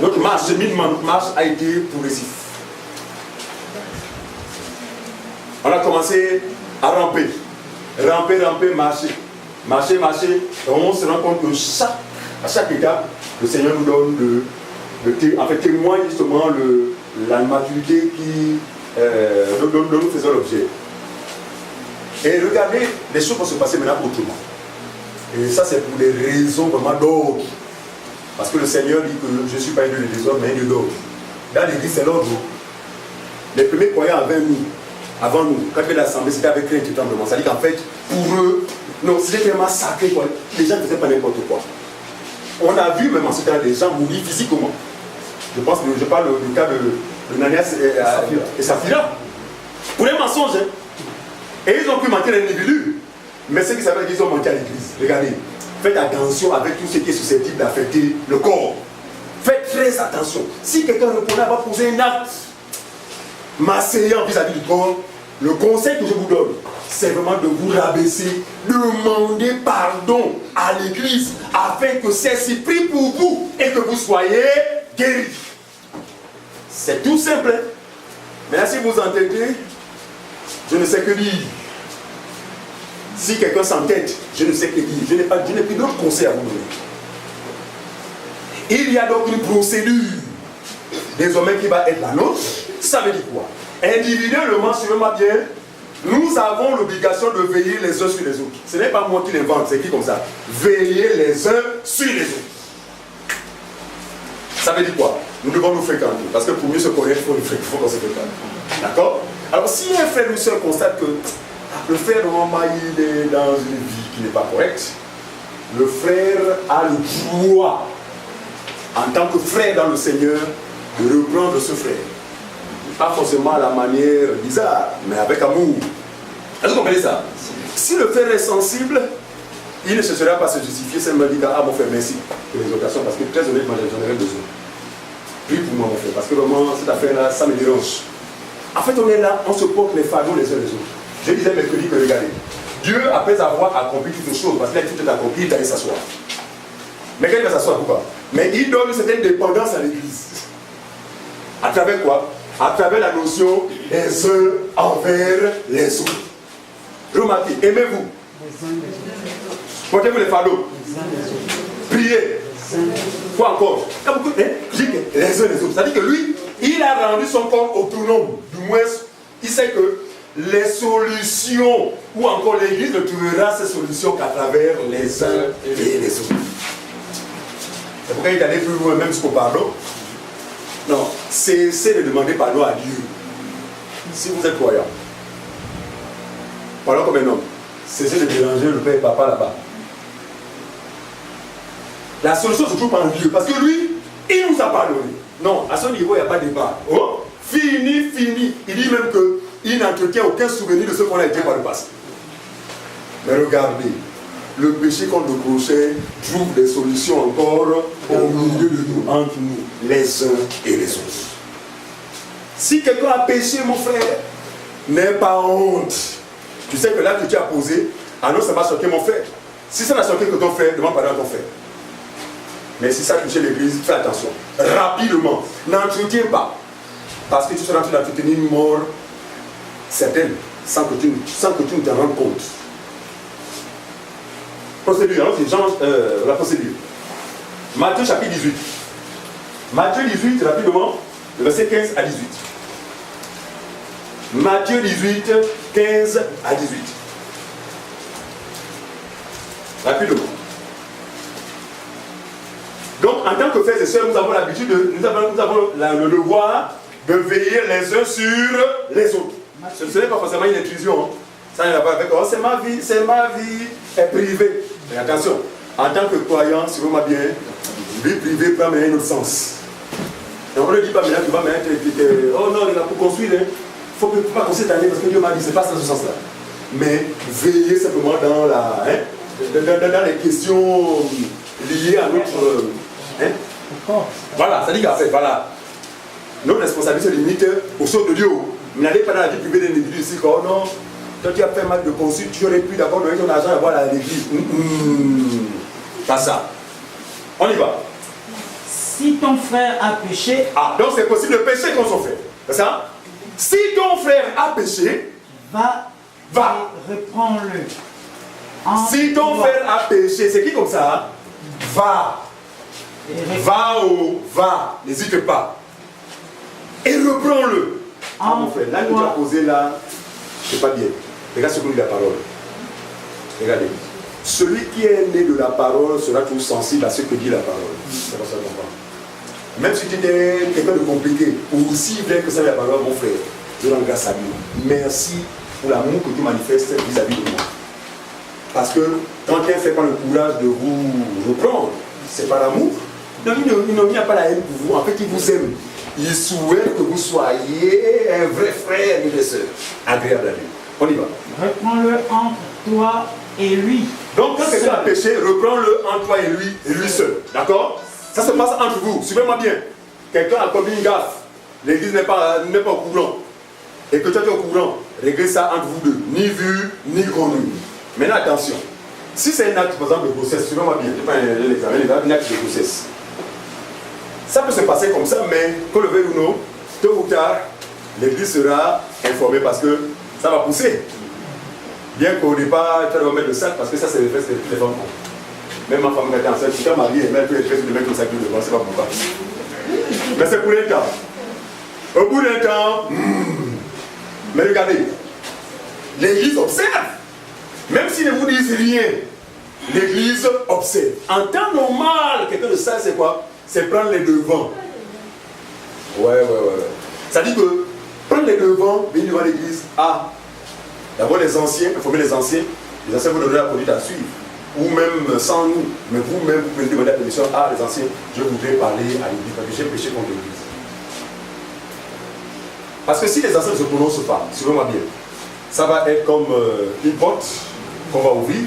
notre marche, notre marche a été progressif. On a commencé à ramper, marcher. Et on se rend compte que à chaque étape, le Seigneur nous donne témoigne justement la maturité dont nous faisons l'objet. Et regardez, les choses vont se passer maintenant autrement. Et ça, c'est pour des raisons vraiment d'ordre. Parce que le Seigneur dit que je ne suis pas un Dieu de désordre, mais un Dieu d'ordre. Dans l'Église, c'est l'ordre. Les premiers croyants avant nous, quand il y avait l'assemblée, c'était avec crainte et tremblement. C'est-à-dire qu'en fait, pour eux, non, c'était tellement sacré, quoi. Les gens ne faisaient pas n'importe quoi. On a vu même en ce temps des gens mourir physiquement. Je parle du cas de Nanias et Saphira. Pour les mensonges, hein. Et ils ont pu mentir à l'individu. Mais ce qui s'appelle qu'ils ont menti à l'église. Regardez, faites attention avec tout ce qui est susceptible d'affecter le corps. Faites très attention. Si quelqu'un reconnaît va poser un acte m'asseyant vis-à-vis du corps, le conseil que je vous donne, c'est vraiment de vous rabaisser, demander pardon à l'église afin que celle-ci prie pour vous et que vous soyez guéris. C'est tout simple. Mais là, si vous entendez, je ne sais que dire. Si quelqu'un s'entête, je ne sais que dire. Je n'ai plus d'autres conseils à vous donner. Il y a donc une procédure désormais qui va être la nôtre. Ça veut dire quoi? Individuellement, suivez-moi bien, nous avons l'obligation de veiller les uns sur les autres. Ce n'est pas moi qui l'invente, c'est écrit comme ça. Veiller les uns sur les autres. Ça veut dire quoi? Nous devons nous fréquenter. Parce que pour mieux se connaître, il faut qu'on se fréquente. D'accord? Alors si un frère ou une soeur constate que le frère normalement il est dans une vie qui n'est pas correcte, le frère a le droit, en tant que frère dans le Seigneur, de reprendre ce frère. Pas forcément à la manière bizarre, mais avec amour. Est-ce que vous comprenez ça? Si le frère est sensible, il ne se sera pas se justifier seulement dire ah mon frère merci pour l'exhortation, parce que très honnêtement j'en aurais besoin. Prie pour moi mon frère, parce que vraiment cette affaire-là, ça me dérange. En fait, on est là, on se porte les fardeaux les uns les autres. Je disais mercredi que regardez, Dieu, après avoir accompli toutes choses, parce qu'il a tout accompli, il allait s'asseoir. Mais quand il va s'asseoir, pourquoi? Mais il donne une certaine dépendance à l'église. À travers quoi? À travers la notion les uns envers les autres. Remarquez, aimez-vous. Portez-vous les fardeaux. Priez. Quoi encore? Il y a beaucoup de les uns les autres. C'est-à-dire que lui, il a rendu son corps autonome. Du moins, il sait que les solutions, ou encore l'Église ne trouvera ces solutions qu'à travers les uns et les autres. C'est pourquoi il est allé plus loin, même jusqu'au pardon. Non, cessez de demander pardon à Dieu. Si vous êtes croyant, parlons comme un homme. Cessez de mélanger le père et papa là-bas. La solution se trouve en Dieu. Parce que lui, il nous a pardonné. Non, à son niveau, il n'y a pas de débat. Oh, fini. Il dit même qu'il n'entretient aucun souvenir de ce qu'on a été par le passé. Mais regardez, le péché contre le crochet trouve des solutions encore au milieu de nous, entre nous, les uns et les autres. Si quelqu'un a péché, mon frère, n'aie pas honte. Tu sais que là que tu as posé, ah non, ça va choquer mon frère. Si ça n'a choqué que ton frère, demande pardon à ton frère. Mais si ça a touché l'église, fais attention. Rapidement, n'entretiens pas. Parce que tu seras en train d'entretenir une mort certaine, sans que tu ne t'en rendes compte. Procédure, hein, c'est la procédure. Matthieu chapitre 18. Matthieu 18, rapidement, le verset 15 à 18. Matthieu 18, 15 à 18. Rapidement. Donc, en tant que frères et sœurs, nous avons l'habitude, nous avons le devoir de veiller les uns sur les autres. Ce n'est pas forcément une intrusion. Hein. Ça n'a pas avec, oh, c'est ma vie privée. Mais attention, en tant que croyant, si vous m'avez bien, vie privée peut amener un autre sens. Et on ne dit pas maintenant, tu vas mettre, oh non, pour construire, il ne faut pas construire cette année parce que Dieu m'a dit, c'est pas dans ce sens-là. Mais veillez simplement dans dans les questions liées à notre. Voilà, ça dit qu'en fait, voilà. Notre responsabilité se limite aux choses de Dieu. Mais n'allez pas dans la vie privée d'un individu ici, oh non, quand tu as fait mal de construire, tu aurais pu d'abord donner ton argent à voir à l'église. Pas ça. On y va. Si ton frère a péché. Ah, donc c'est possible de pécher contre son frère. C'est ça? Si ton frère a péché, va. Et reprends-le. Si ton frère a péché, c'est qui comme ça? Va. Va. N'hésite pas. Et reprends-le. Ah, mon frère, là que tu as posé là, c'est pas bien. Regarde ce que dit la parole. Regardez. Celui qui est né de la parole sera toujours sensible à ce que dit la parole. C'est pas ça qu'on comprend. Même si tu étais quelqu'un de compliqué, ou aussi vrai que ça la parole, mon frère, je rends grâce à Dieu. Merci pour l'amour que tu manifestes vis-à-vis de moi. Parce que quand quelqu'un fait pas le courage de vous reprendre, c'est pas l'amour. Non, il n'y a pas la haine pour vous. En fait, il vous aime. Il souhaite que vous soyez un vrai frère et une sœur. Agréable à lui. On y va. Reprends-le entre toi et lui. Donc, quand quelqu'un a péché, reprends-le entre toi et lui seul. D'accord? Ça se passe entre vous. Suivez-moi bien. Quelqu'un a commis une gaffe. L'église n'est pas au courant. Et que tu es au courant, réglez ça entre vous deux. Ni vu, ni connu. Maintenant, attention. Si c'est un acte, par exemple, de grossesse, suivez-moi bien. Je prends l'examen, un acte de grossesse. Ça peut se passer comme ça, mais qu'on le veuille ou non, tôt ou tard, l'église sera informée parce que ça va pousser. Bien qu'au départ, tu vas mettre le sac parce que ça, c'est le fait que toutes les femmes font. Même ma femme qui était enceinte, si tu es mariée, elle met tous les fesses de mettre le sac devant, c'est pas pourquoi. Mais c'est pour un temps. Au bout d'un temps, mais regardez, l'église observe. Même s'ils ne vous disent rien, l'église observe. En temps normal, quelqu'un de ça, c'est quoi? C'est prendre les devants. Ouais. Ça dit que prendre les devants, venir devant l'église, d'abord les anciens, informer les anciens vous donneront la conduite à suivre. Ou même sans nous, mais vous-même, vous pouvez demander la permission, les anciens, je voudrais parler à l'église, parce que j'ai péché contre l'église. Parce que si les anciens ne se prononcent pas, suivez-moi bien, ça va être comme une porte qu'on va ouvrir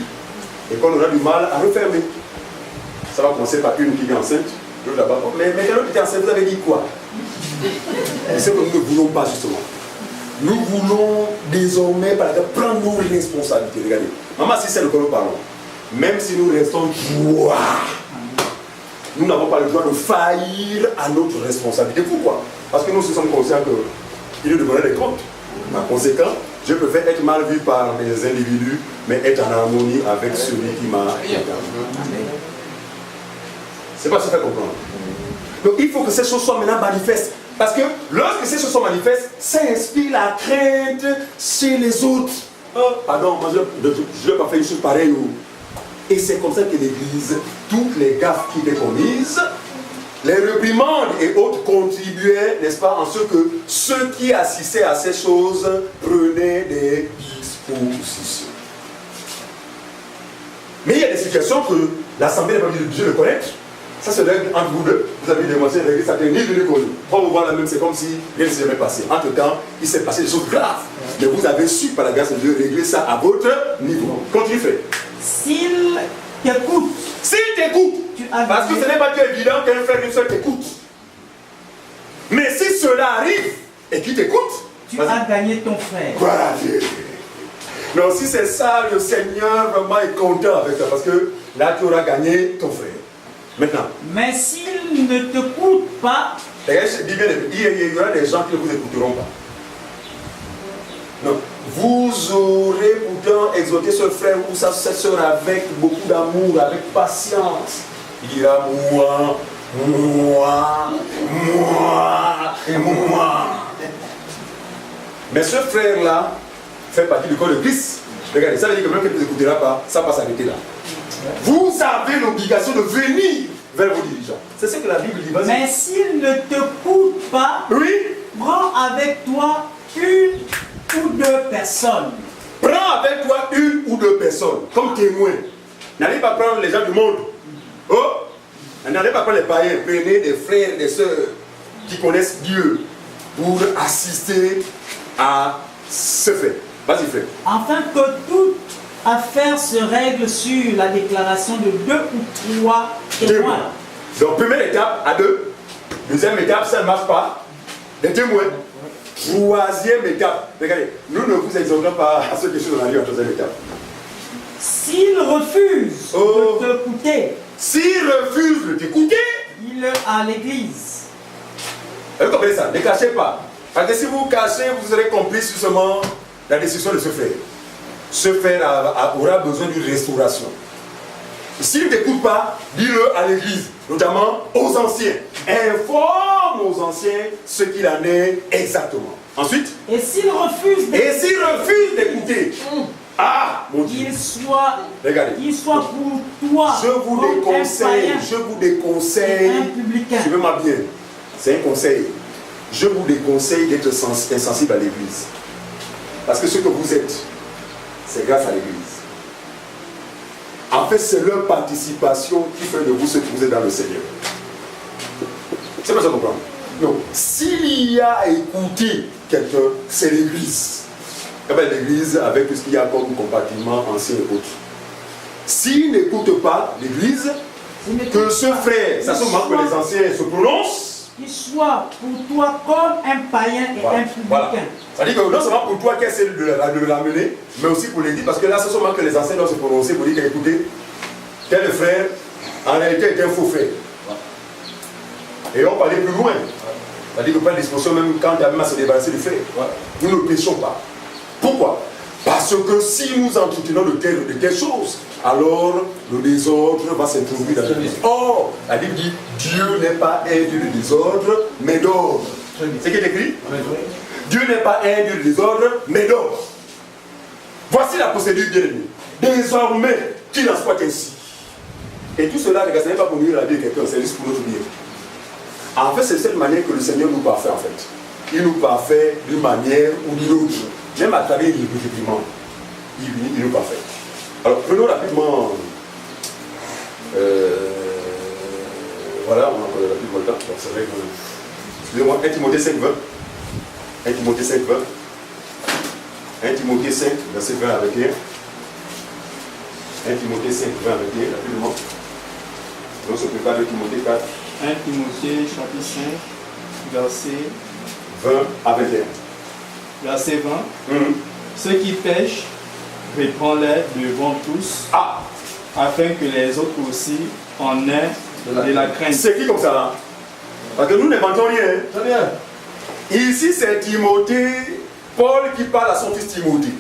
et qu'on aura du mal à refermer. Ça va commencer par une qui est enceinte. Mais quand tu es enceinte, vous avez dit quoi? C'est ce que nous ne voulons pas justement. Nous voulons désormais prendre nos responsabilités. Regardez. Maman, si c'est le que nous parlons, même si nous restons droits, nous n'avons pas le droit de faillir à notre responsabilité. Pourquoi? Parce que nous sommes conscients qu'il nous demandait des comptes. Par conséquent, je préfère être mal vu par les individus, mais être en harmonie avec celui qui m'a incarné. C'est pas ce que je comprendre. Donc il faut que ces choses soient maintenant manifestes. Parce que lorsque ces choses sont manifestes, ça inspire la crainte chez les autres. Oh, pardon, moi je ne vais pas faire une chose pareille. Et c'est comme ça que l'Église, toutes les gaffes qui étaient commises, les réprimandes et autres contribuaient, n'est-ce pas, en ce que ceux qui assistaient à ces choses prenaient des dispositions. Mais il y a des situations que l'Assemblée n'a pas besoin de connaître. Ça se règle entre vous deux. Vous avez démontré régler ça, ni venu connu. On vous voit la même, c'est comme si rien ne s'est jamais passé. Entre-temps, il s'est passé des choses graves. Mais vous avez su, par la grâce de Dieu, régler ça à votre niveau. Continue, frère. S'il t'écoute. S'il t'écoute. Parce que ce n'est pas évident qu'un frère d'une seule t'écoute. Mais si cela arrive et qu'il t'écoute, tu as gagné ton frère. Voilà Dieu. Non, si c'est ça, le Seigneur vraiment est content avec toi. Parce que là, tu auras gagné ton frère. Maintenant. Mais s'il ne t'écoute pas, il y aura des gens qui ne vous écouteront pas. Donc, vous aurez pourtant exhorté ce frère ou sa soeur avec beaucoup d'amour, avec patience. Il dira moi. Mais ce frère-là fait partie du corps de Christ. Regardez, ça veut dire que même qu'il ne vous écoutera pas, ça va s'arrêter là. Vous avez l'obligation de venir vers vos dirigeants. C'est ce que la Bible dit. Mais s'il ne t'écoute pas, oui, prends avec toi une ou deux personnes. Prends avec toi une ou deux personnes comme témoins. N'allez pas prendre les gens du monde. Oh, n'allez pas prendre les païens. Prenez des frères, des sœurs qui connaissent Dieu pour assister à ce fait. Vas-y, frère. Afin que toute affaire se règle sur la déclaration de 2 ou 3 témoins. Donc, première étape à 2. Deuxième étape, ça ne marche pas. Des témoins. Troisième étape. Regardez, nous ne vous exhortons pas à ce que je suis dans la vie en troisième étape. S'il refuse de t'écouter, dis-le à l'église. Vous comprenez ça? Ne cachez pas. Parce que si vous cachez, vous serez complice justement la décision de ce frère. Ce frère aura besoin d'une restauration. S'il ne t'écoute pas, dis-le à l'église, notamment aux anciens. Informe aux anciens ce qu'il en est exactement. Ensuite, et s'il refuse d'écouter, ah, mon Dieu. Il soit pour toi. Je vous déconseille, un publicain. suivez-moi bien, c'est un conseil. Je vous déconseille d'être insensible à l'église. Parce que ce que vous êtes, c'est grâce à l'église. En fait, c'est leur participation qui fait de vous ce que vous êtes dans le Seigneur. C'est pas ça comprendre. Donc, s'il y a à écouter quelqu'un, c'est l'église. Eh bien, l'église avec tout ce qu'il y a comme compartiment ancien et autres. S'il n'écoute pas l'église, que ce frère, ça se manque que les anciens se prononcent. Qu'il soit pour toi comme un païen et un publicain. Voilà. C'est-à-dire que non seulement pour toi qui essaie de l'amener, mais aussi pour l'église, parce que là, c'est seulement que les anciens doivent se prononcer pour dire qu'écoutez, tel frère, en réalité, est un faux frère. Et on peut aller plus loin. C'est-à-dire que pas de disposition même quand il y a même à se débarrasser du frère. Nous ne péchons pas. Pourquoi? Parce que si nous entretenons de telles choses, alors le désordre va s'introduire dans l'église. Or, la Bible dit, Dieu n'est pas un Dieu de désordre, mais d'ordre. C'est ce qui est écrit? Dieu n'est pas un Dieu de désordre, mais d'ordre. Voici la procédure bien aimée. Désormais, qu'il en soit ainsi. Et tout cela, ce n'est pas pour nuire la vie de quelqu'un, c'est juste pour notre bien. En fait, c'est cette manière que le Seigneur nous parfait en fait. Il nous parfait d'une manière ou d'une autre. Même à travers les réprimants, il nous parfait. Alors, prenons rapidement. Voilà, on a encore rapidement le temps. C'est vrai que. Excusez-moi, 1 Timothée 5, 20. 1 Timothée 5, 20. 1 Timothée 5, verset 20 avec 1. 1 Timothée 5, 20 avec 1, rapidement. Donc, on se prépare de Timothée 4. 1 Timothée, chapitre 5, verset 20 avec 1. Verset 20. Ceux qui pêchent, reprends-les devant tous, afin que les autres aussi en aient de la crainte. C'est qui comme ça là? Parce que nous n'inventons rien. Très bien. Ici, c'est Timothée, Paul qui parle à son fils Timothée.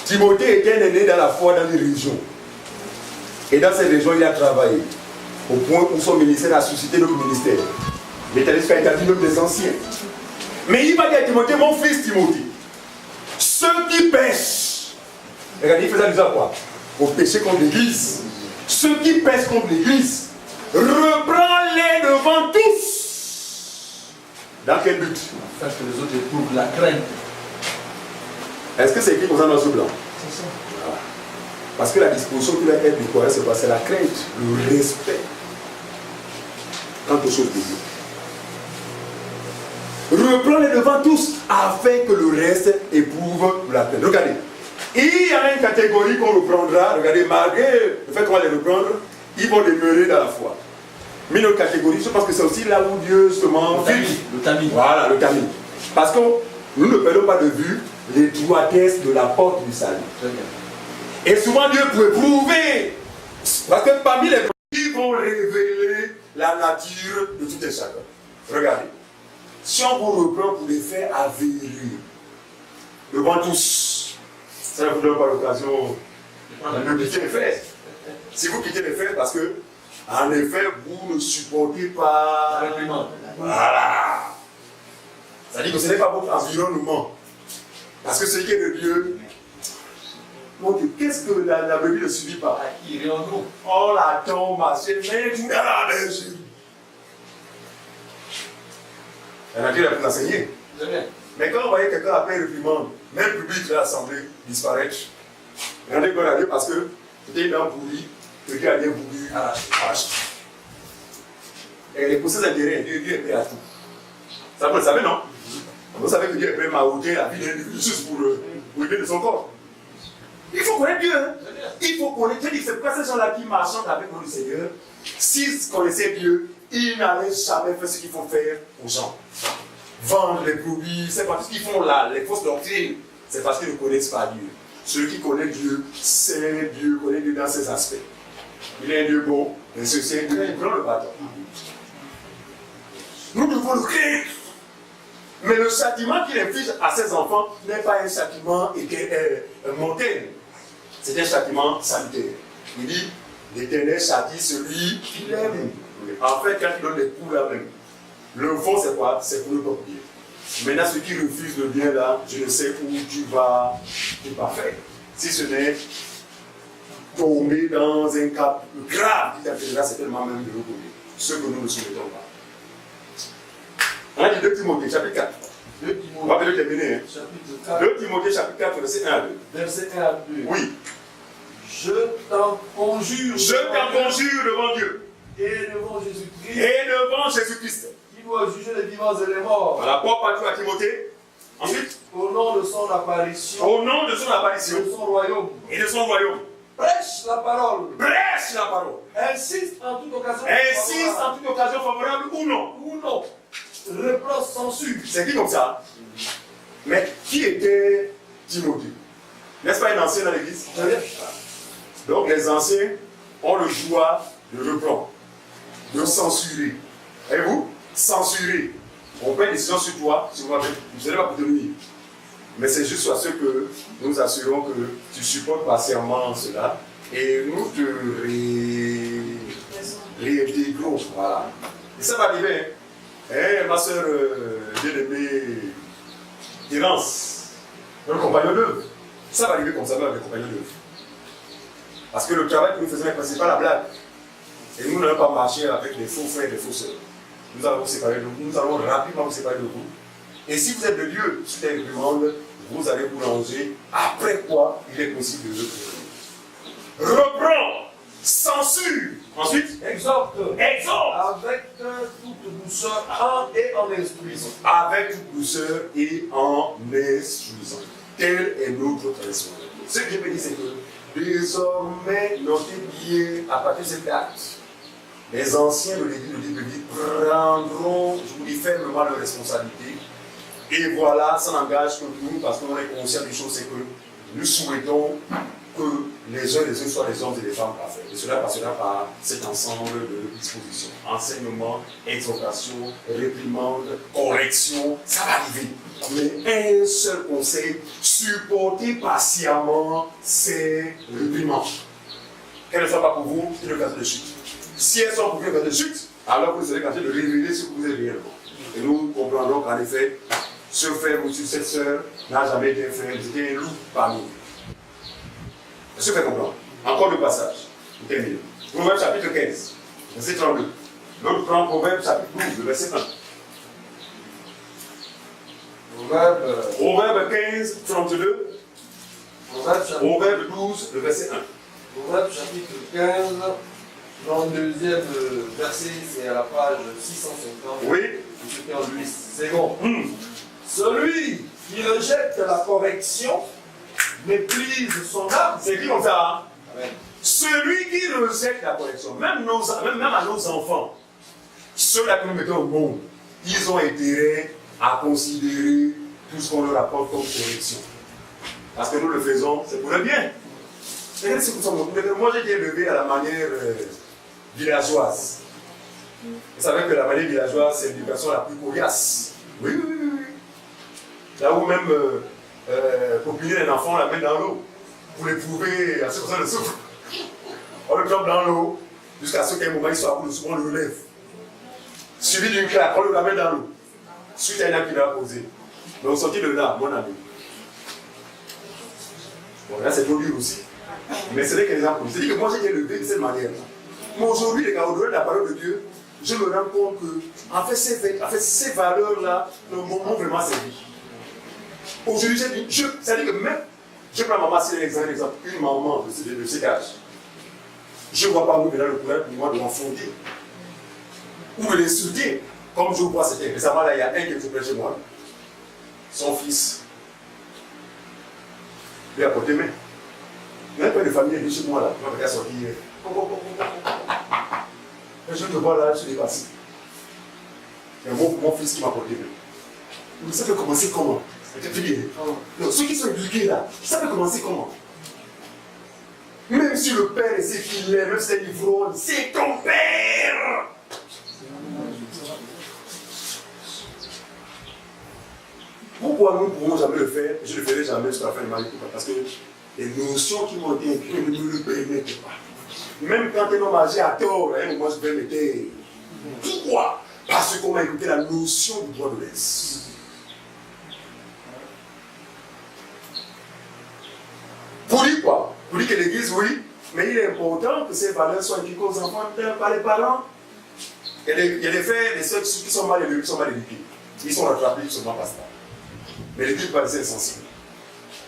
Timothée était un aîné dans la foi dans les régions. Et dans ces régions, il a travaillé. Au point où son ministère a suscité notre ministère. Mais tandis qu'il a établi même des anciens. Mais il va dire à Timothée, mon fils Timothée, ceux qui pêchent, regardez, il faisait allusion à quoi? Au péché contre l'Église. Ceux qui pêchent contre l'Église, reprends-les devant tous. Dans quel but? Afin que les autres éprouvent la crainte. Est-ce que c'est écrit comme ça dans ce blanc? C'est ça. Voilà. Parce que la disposition qui doit être du croyant, c'est quoi? C'est la crainte, le respect quant aux choses de Dieu. Reprends-les devant tous afin que le reste éprouve la crainte. Regardez. Il y a une catégorie qu'on reprendra. Regardez, malgré le fait qu'on va les reprendre, ils vont demeurer dans la foi. Mais une autre catégorie, je pense que c'est aussi là où Dieu justement vit. Le tamis. Voilà, le tamis. Parce que nous ne perdons pas de vue l'étroitesse de la porte du salut. Très bien. Et souvent Dieu peut prouver. Parce que parmi les qui vont révéler la nature de tout un chacun. Regardez. Si on vous reprend pour les faits avérés, devant tous, ça ne vous donne pas l'occasion de quitter les faits. Si vous quittez les faits, parce que, en effet, vous ne supportez pas. Voilà. Ça dit que ce n'est pas votre environnement. Parce que ce qui est de Dieu, mon Dieu, qu'est-ce que la brebis ne subit pas? Il est en nous. On la tombe à ses mains, tout dans la bergerie. Il y en a qui l'a pu enseigner. Mais quand on voyait quelqu'un après réprimande, même le public de l'assemblée disparaître, regardez qu'on a dit parce que c'était une dent pourrie, que Dieu a bien voulu arracher. Et pour ces intérêts, Dieu est prêt à tout. Ça vous le savez, non? Vous savez que Dieu est prêt à ôter la vie d'un individu juste pour le bien de son corps. Il faut connaître Dieu. Hein? Il faut connaître. C'est pourquoi ces gens-là qui marchent avec notre Seigneur, s'ils connaissaient Dieu, ils n'allaient jamais faire ce qu'il faut faire aux gens. Vendre les produits, c'est pas tout ce qu'ils font là, les fausses doctrines, c'est parce qu'ils ne connaissent pas Dieu. Celui qui connaît Dieu, c'est Dieu, connaît Dieu dans ses aspects. Il est un Dieu bon, mais c'est un Dieu qui prend le bâton. Nous devons le créer. Mais le châtiment qu'il inflige à ses enfants n'est pas un châtiment montagne. C'est un châtiment salutaire. Il dit, l'Éternel châtie celui qui l'aime. En fait, quand il donne les coups là même, le fond c'est quoi? C'est pour le bon bien. Maintenant, ceux qui refusent le bien là, je ne sais où tu vas faire. Si ce n'est tomber dans un cas grave qui t'appellera certainement même de l'autre côté. Ce que nous ne souhaitons pas. On dit 2 Timothée, chapitre 4. 2 Timothée, on va bien le terminer. Hein. Chapitre 4. 2 Timothée, chapitre 4, verset 1 à 2. Verset 1 à 2. Oui. Je t'en conjure. Je t'en conjure devant Dieu. Et devant Jésus-Christ. Et devant Jésus-Christ. Qui doit juger les vivants et les morts. Voilà, Paul parle à Timothée. Ensuite. Au nom de son apparition. Au nom de son apparition. De son royaume. Et de son royaume. Prêche la parole. Prêche la parole. Insiste en toute occasion. Insiste en toute occasion favorable ou non. Ou non. Reproche, censure. C'est qui comme ça? Mais qui était Timothée? N'est-ce pas un ancien dans l'église? Donc les anciens ont le droit de reprendre, de censurer. Et vous? Censurer. On prend une décision sur toi, sur moi-même. Je ne sais pas pour te nuire. Mais c'est juste à ce que nous assurons que tu supportes patiemment cela et nous te réintégrons. Voilà. Et ça va arriver. Hein? Ma soeur bien-aimée Thérence, notre compagnon d'œuvre. Ça va arriver comme ça, même avec le compagnon d'œuvre. Parce que le travail que nous faisons, ce n'est pas la blague. Et nous n'allons pas marcher avec des faux frères et des faux sœurs. Nous allons vous séparer de vous. Nous allons rapidement vous séparer de vous. Et si vous êtes de Dieu, sous des demandes, vous allez vous ranger. Après quoi, il est possible de reprendre, censure. Ensuite, exhorte. Exhorte. Avec toute douceur et en instruisant. Avec toute douceur et en instruisant. Telle est notre responsabilité. Ce que je peux dire, c'est que désormais, notez bien, à partir de cette date, les anciens de l'Église prendront, je vous dis fermement, leurs responsabilités. Et voilà, ça n'engage que nous, parce qu'on est conscient des choses, c'est que nous souhaitons que les uns soient des hommes et des femmes parfaits. Et cela passera par cet ensemble de dispositions. Enseignement, exhortation, réprimande, correction, ça va arriver. Mais un seul conseil, supportez patiemment ces réprimandes. Qu'elles ne soient pas pour vous une occasion de chute. Si elles sont pour vous une occasion de chute, alors vous serez capable de révéler ce que vous êtes réellement. Et nous comprendrons qu'en effet, ce frère ou cette sœur n'a jamais été un frère, c'était un loup parmi nous. Est-ce que vous faites comprendre? Encore le passage. Vous terminez. Proverbe chapitre 15, verset 32. L'autre prend Proverbe chapitre 12, verset 1. Proverbe 15, 32. Proverbe 12, le verset 1. Proverbe chapitre 15, 32e verset, c'est à la page 650. Oui. Pour ceux qui en lui, c'est bon. Celui qui rejette la correction méprise son âme. C'est écrit comme ça. Hein? Amen. Celui qui rejette la correction, même à nos enfants, ceux-là que nous mettons au monde, ils ont intérêt à considérer tout ce qu'on leur apporte comme correction. Parce que nous le faisons, c'est pour le bien. Moi, j'ai été élevé à la manière villageoise. Vous savez que la manière villageoise, c'est l'éducation la plus coriace. Oui. Là où même pour punir un enfant, on la met dans l'eau. Pour l'éprouver à ce que ça le souffle. On le trempe dans l'eau jusqu'à ce qu'à un moment il soit à bout de souffle, on le relève. Suivi d'une claque, on le ramène dans l'eau. Suite à un acte qu'il a posé. Donc sorti de là, mon ami. Bon, là c'est trop dur aussi. Mais c'est vrai qu'il y a des exemples. C'est-à-dire que moi j'ai été élevé de cette manière. Mais aujourd'hui, les gars, au-delà de la parole de Dieu, je me rends compte que, en fait, ces valeurs-là m'ont vraiment servi. Aujourd'hui, c'est-à-dire que même, je prends maman, c'est un exemple, une maman de cet âge. Je ne vois pas où maintenant le courage pour moi de m'enfonder. Ou de l'insulter, comme je vois c'était. Récemment, là, il y a un qui se plaît chez moi. Son fils. Il a porté main. Il y a un père de famille est chez moi là. Il m'a sorti hier. Je te vois là, je suis dépassé. Il y a mon fils qui m'a porté main. Mais ça peut commencer comment? Non, ceux qui sont éduqués là, ça peut commencer comment? Même si le père sait qu'il est, même si c'est l'ivrogne, c'est ton père! Pourquoi nous ne pouvons jamais le faire? Je ne le ferai jamais jusqu'à la fin de ma vie. Parce que les notions qui m'ont été écrites ne me le permettent pas. Même quand un homme âgé a tort, moi je vais me taire. Pourquoi? Parce qu'on m'a écouté la notion du droit de l'Est. Pour dire quoi? Pour dire que l'Église, oui, mais il est important que ces valeurs soient inculquées aux enfants par les parents. Il y a des frères, des soeurs qui sont mal élevés, qui sont mal éduqués. Ils sont rattrapés, ils sont mal passés. Mais l'Église va rester essentielle.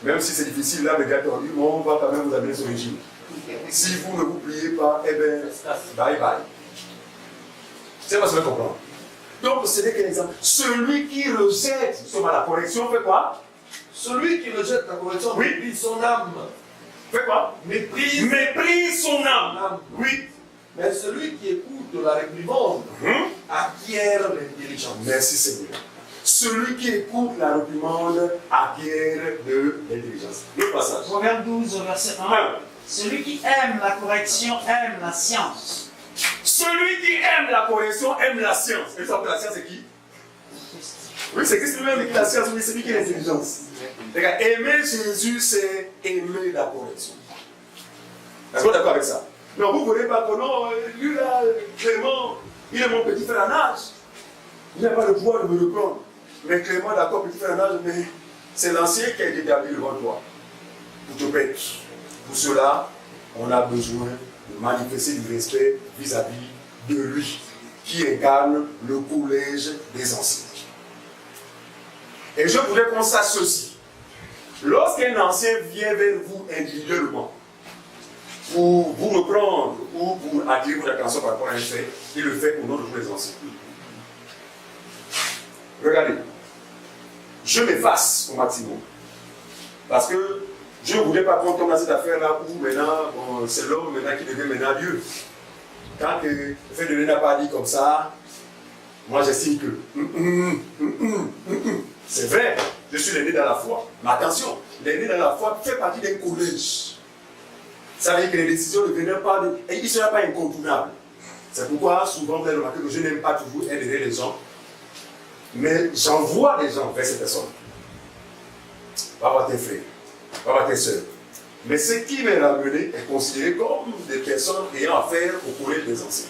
Même si c'est difficile, là, les gars, on va quand même vous amener ce régime. Si vous ne vous pliez pas, eh bien, bye bye. C'est pas ce que je comprends. Donc, ce n'est qu'un exemple. Celui qui rejette la correction fait quoi? Celui qui rejette la correction méprise son âme. Fait quoi? Méprise son âme. Oui. Mais celui qui écoute la réprimande acquiert l'intelligence. Merci Seigneur. Celui qui écoute la réprimande acquiert de l'intelligence. Le passage. Proverbe 12, verset 1. Celui qui aime la correction aime la science. Celui qui aime la correction aime la science. Et ça, la science, c'est qui? Oui, c'est Christ lui-même qui est la science, mais c'est lui qui est l'intelligence. Aimer Jésus, c'est aimer la correction. Est-ce que vous êtes d'accord avec ça? Non, vous ne voulez pas que non, lui là, Clément, il est mon petit frère à nage. Il n'a pas le pouvoir de me reprendre. Mais Clément, d'accord, petit frère à nage, mais c'est l'ancien qui a été établi devant toi. Pour te payer. Pour cela, on a besoin de manifester du respect vis-à-vis de lui, qui incarne le collège des anciens. Et je voudrais qu'on sache ceci. Lorsqu'un ancien vient vers vous individuellement, pour vous reprendre ou pour attirer votre attention par rapport à un fait, il le fait au nom de tous les anciens. Regardez, je m'efface au maximum. Parce que je ne voudrais pas qu'on tombe dans cette affaire-là où maintenant, c'est l'homme maintenant qui devient maintenant Dieu. Quand le fait de n'a pas dit comme ça, moi j'estime que c'est vrai, je suis l'aîné dans la foi. Mais attention, l'aîné dans la foi fait partie d'un collège. Ça veut dire que les décisions ne viennent pas de... Et il ne sera pas incontournable. C'est pourquoi souvent vous avez remarqué que je n'aime pas toujours aider les gens. Mais j'envoie des gens vers ces personnes. Va voir tes frères, va voir tes soeurs. Mais ce qui m'est ramené est considéré comme des personnes ayant affaire au collège des anciens.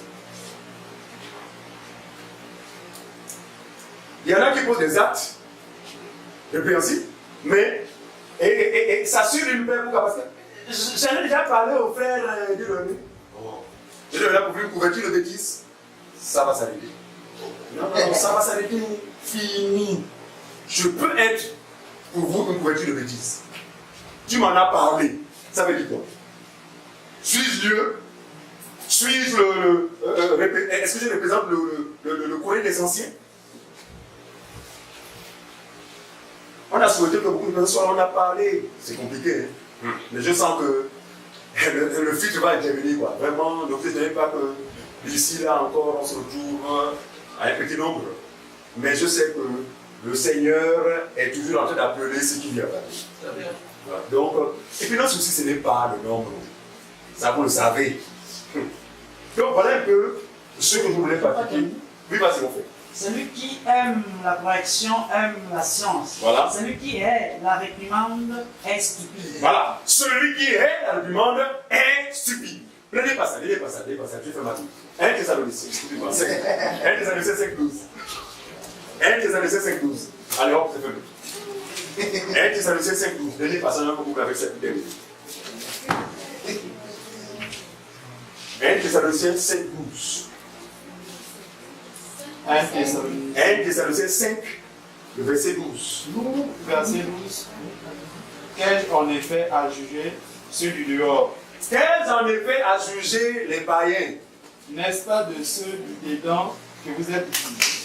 Il y en a qui posent des actes répréhensible, mais et s'assure une paix. Pourquoi? Parce que j'en ai déjà parlé au frère Dieu. Je vais là pour une couverture de bêtises. Ça va s'arrêter. Non, ça va s'arrêter. Fini. Je peux être pour vous une couverture de bêtises. Tu m'en as parlé. Ça veut dire quoi? Suis-je Dieu? Suis-je est-ce que je représente le courrier des anciens? On a souhaité que beaucoup de personnes soient, on a parlé. C'est compliqué, hein? Mais je sens que le filtre va intervenir, quoi. Vraiment, ne vous étonnez pas que d'ici là encore, on se retrouve à un petit nombre. Mais je sais que le Seigneur est toujours en train d'appeler ce qui vient. Voilà. Donc, et puis notre souci, ce n'est pas le nombre. Ça, vous le savez. Donc, voilà un peu ce que je voulais pratiquer. Oui, vas-y, mon frère. Celui qui aime la correction aime la science. Voilà. Celui qui est la réprimande est stupide. Voilà. Celui qui est la réprimande est stupide. Prenez pas ça, tu fais ma vie. 1 Thessaloniciens 5:12. 1 Thessaloniciens 5:12. Allez hop, c'est fait. 1 Thessaloniciens 5:12. Prenez pas ça, on couple avec cette idée. 1 Thessaloniciens 5:12. 1 Thessaloniciens 5, le verset 12. Verset 12. Qu'ai-je en effet à juger ceux du dehors? Qu'ai-je en effet à juger les païens? N'est-ce pas de ceux du dedans que vous êtes ici?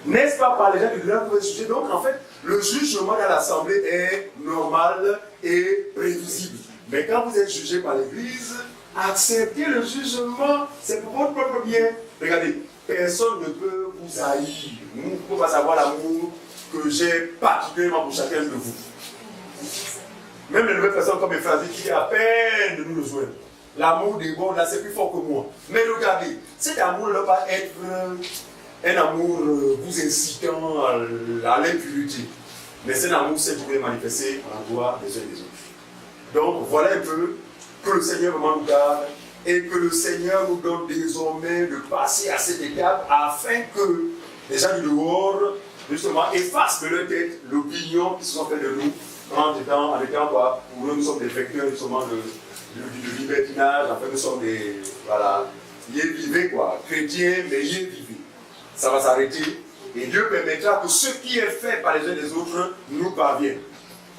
N'est-ce pas par les gens du dedans que vous êtes jugés? Donc en fait, le jugement dans l'assemblée est normal et prévisible. Mais quand vous êtes jugé par l'Église, acceptez le jugement, c'est pour votre propre bien. Regardez, personne ne peut vous haïr. Vous ne pouvez pas savoir l'amour que j'ai particulièrement pour chacun de vous. Même les nouvelles personnes comme Ephrasie qui a à peine de nous rejoindre. L'amour des bons, là, c'est plus fort que moi. Mais regardez, cet amour ne va pas être un amour vous incitant à l'impunité. Mais c'est un amour que vous voulez manifester en la gloire des uns et des autres. Donc, voilà un peu que le Seigneur vraiment nous garde et que le Seigneur nous donne désormais de passer à cette étape afin que les gens du dehors, justement, effacent de leur tête l'opinion qui se sont fait de nous en étant quoi, pour nous sommes des vecteurs justement de libertinage, en fait nous sommes des, voilà, y vivez quoi, chrétiens, mais y vivez. Ça va s'arrêter et Dieu permettra que ce qui est fait par les uns et les autres nous parvienne.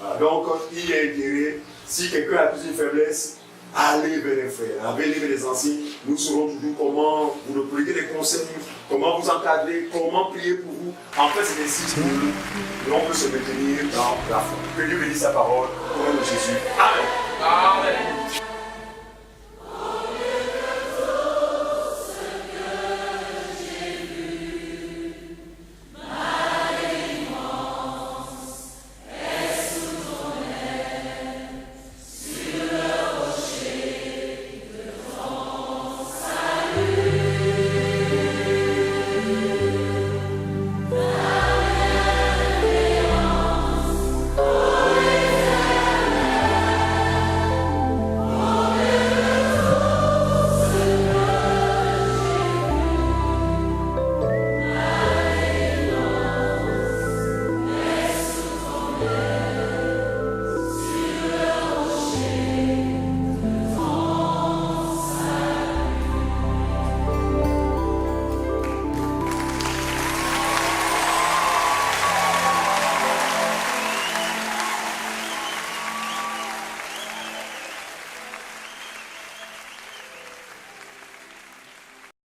Voilà. Donc, il y a intérêt, si quelqu'un a plus une faiblesse, allez vers les frères, allez vers les anciens. Nous saurons toujours comment vous nous prenez des conseils, comment vous encadrer, comment prier pour vous. En fait, c'est ainsi que l'on peut se maintenir dans la foi. Que Dieu bénisse sa parole au nom de Jésus.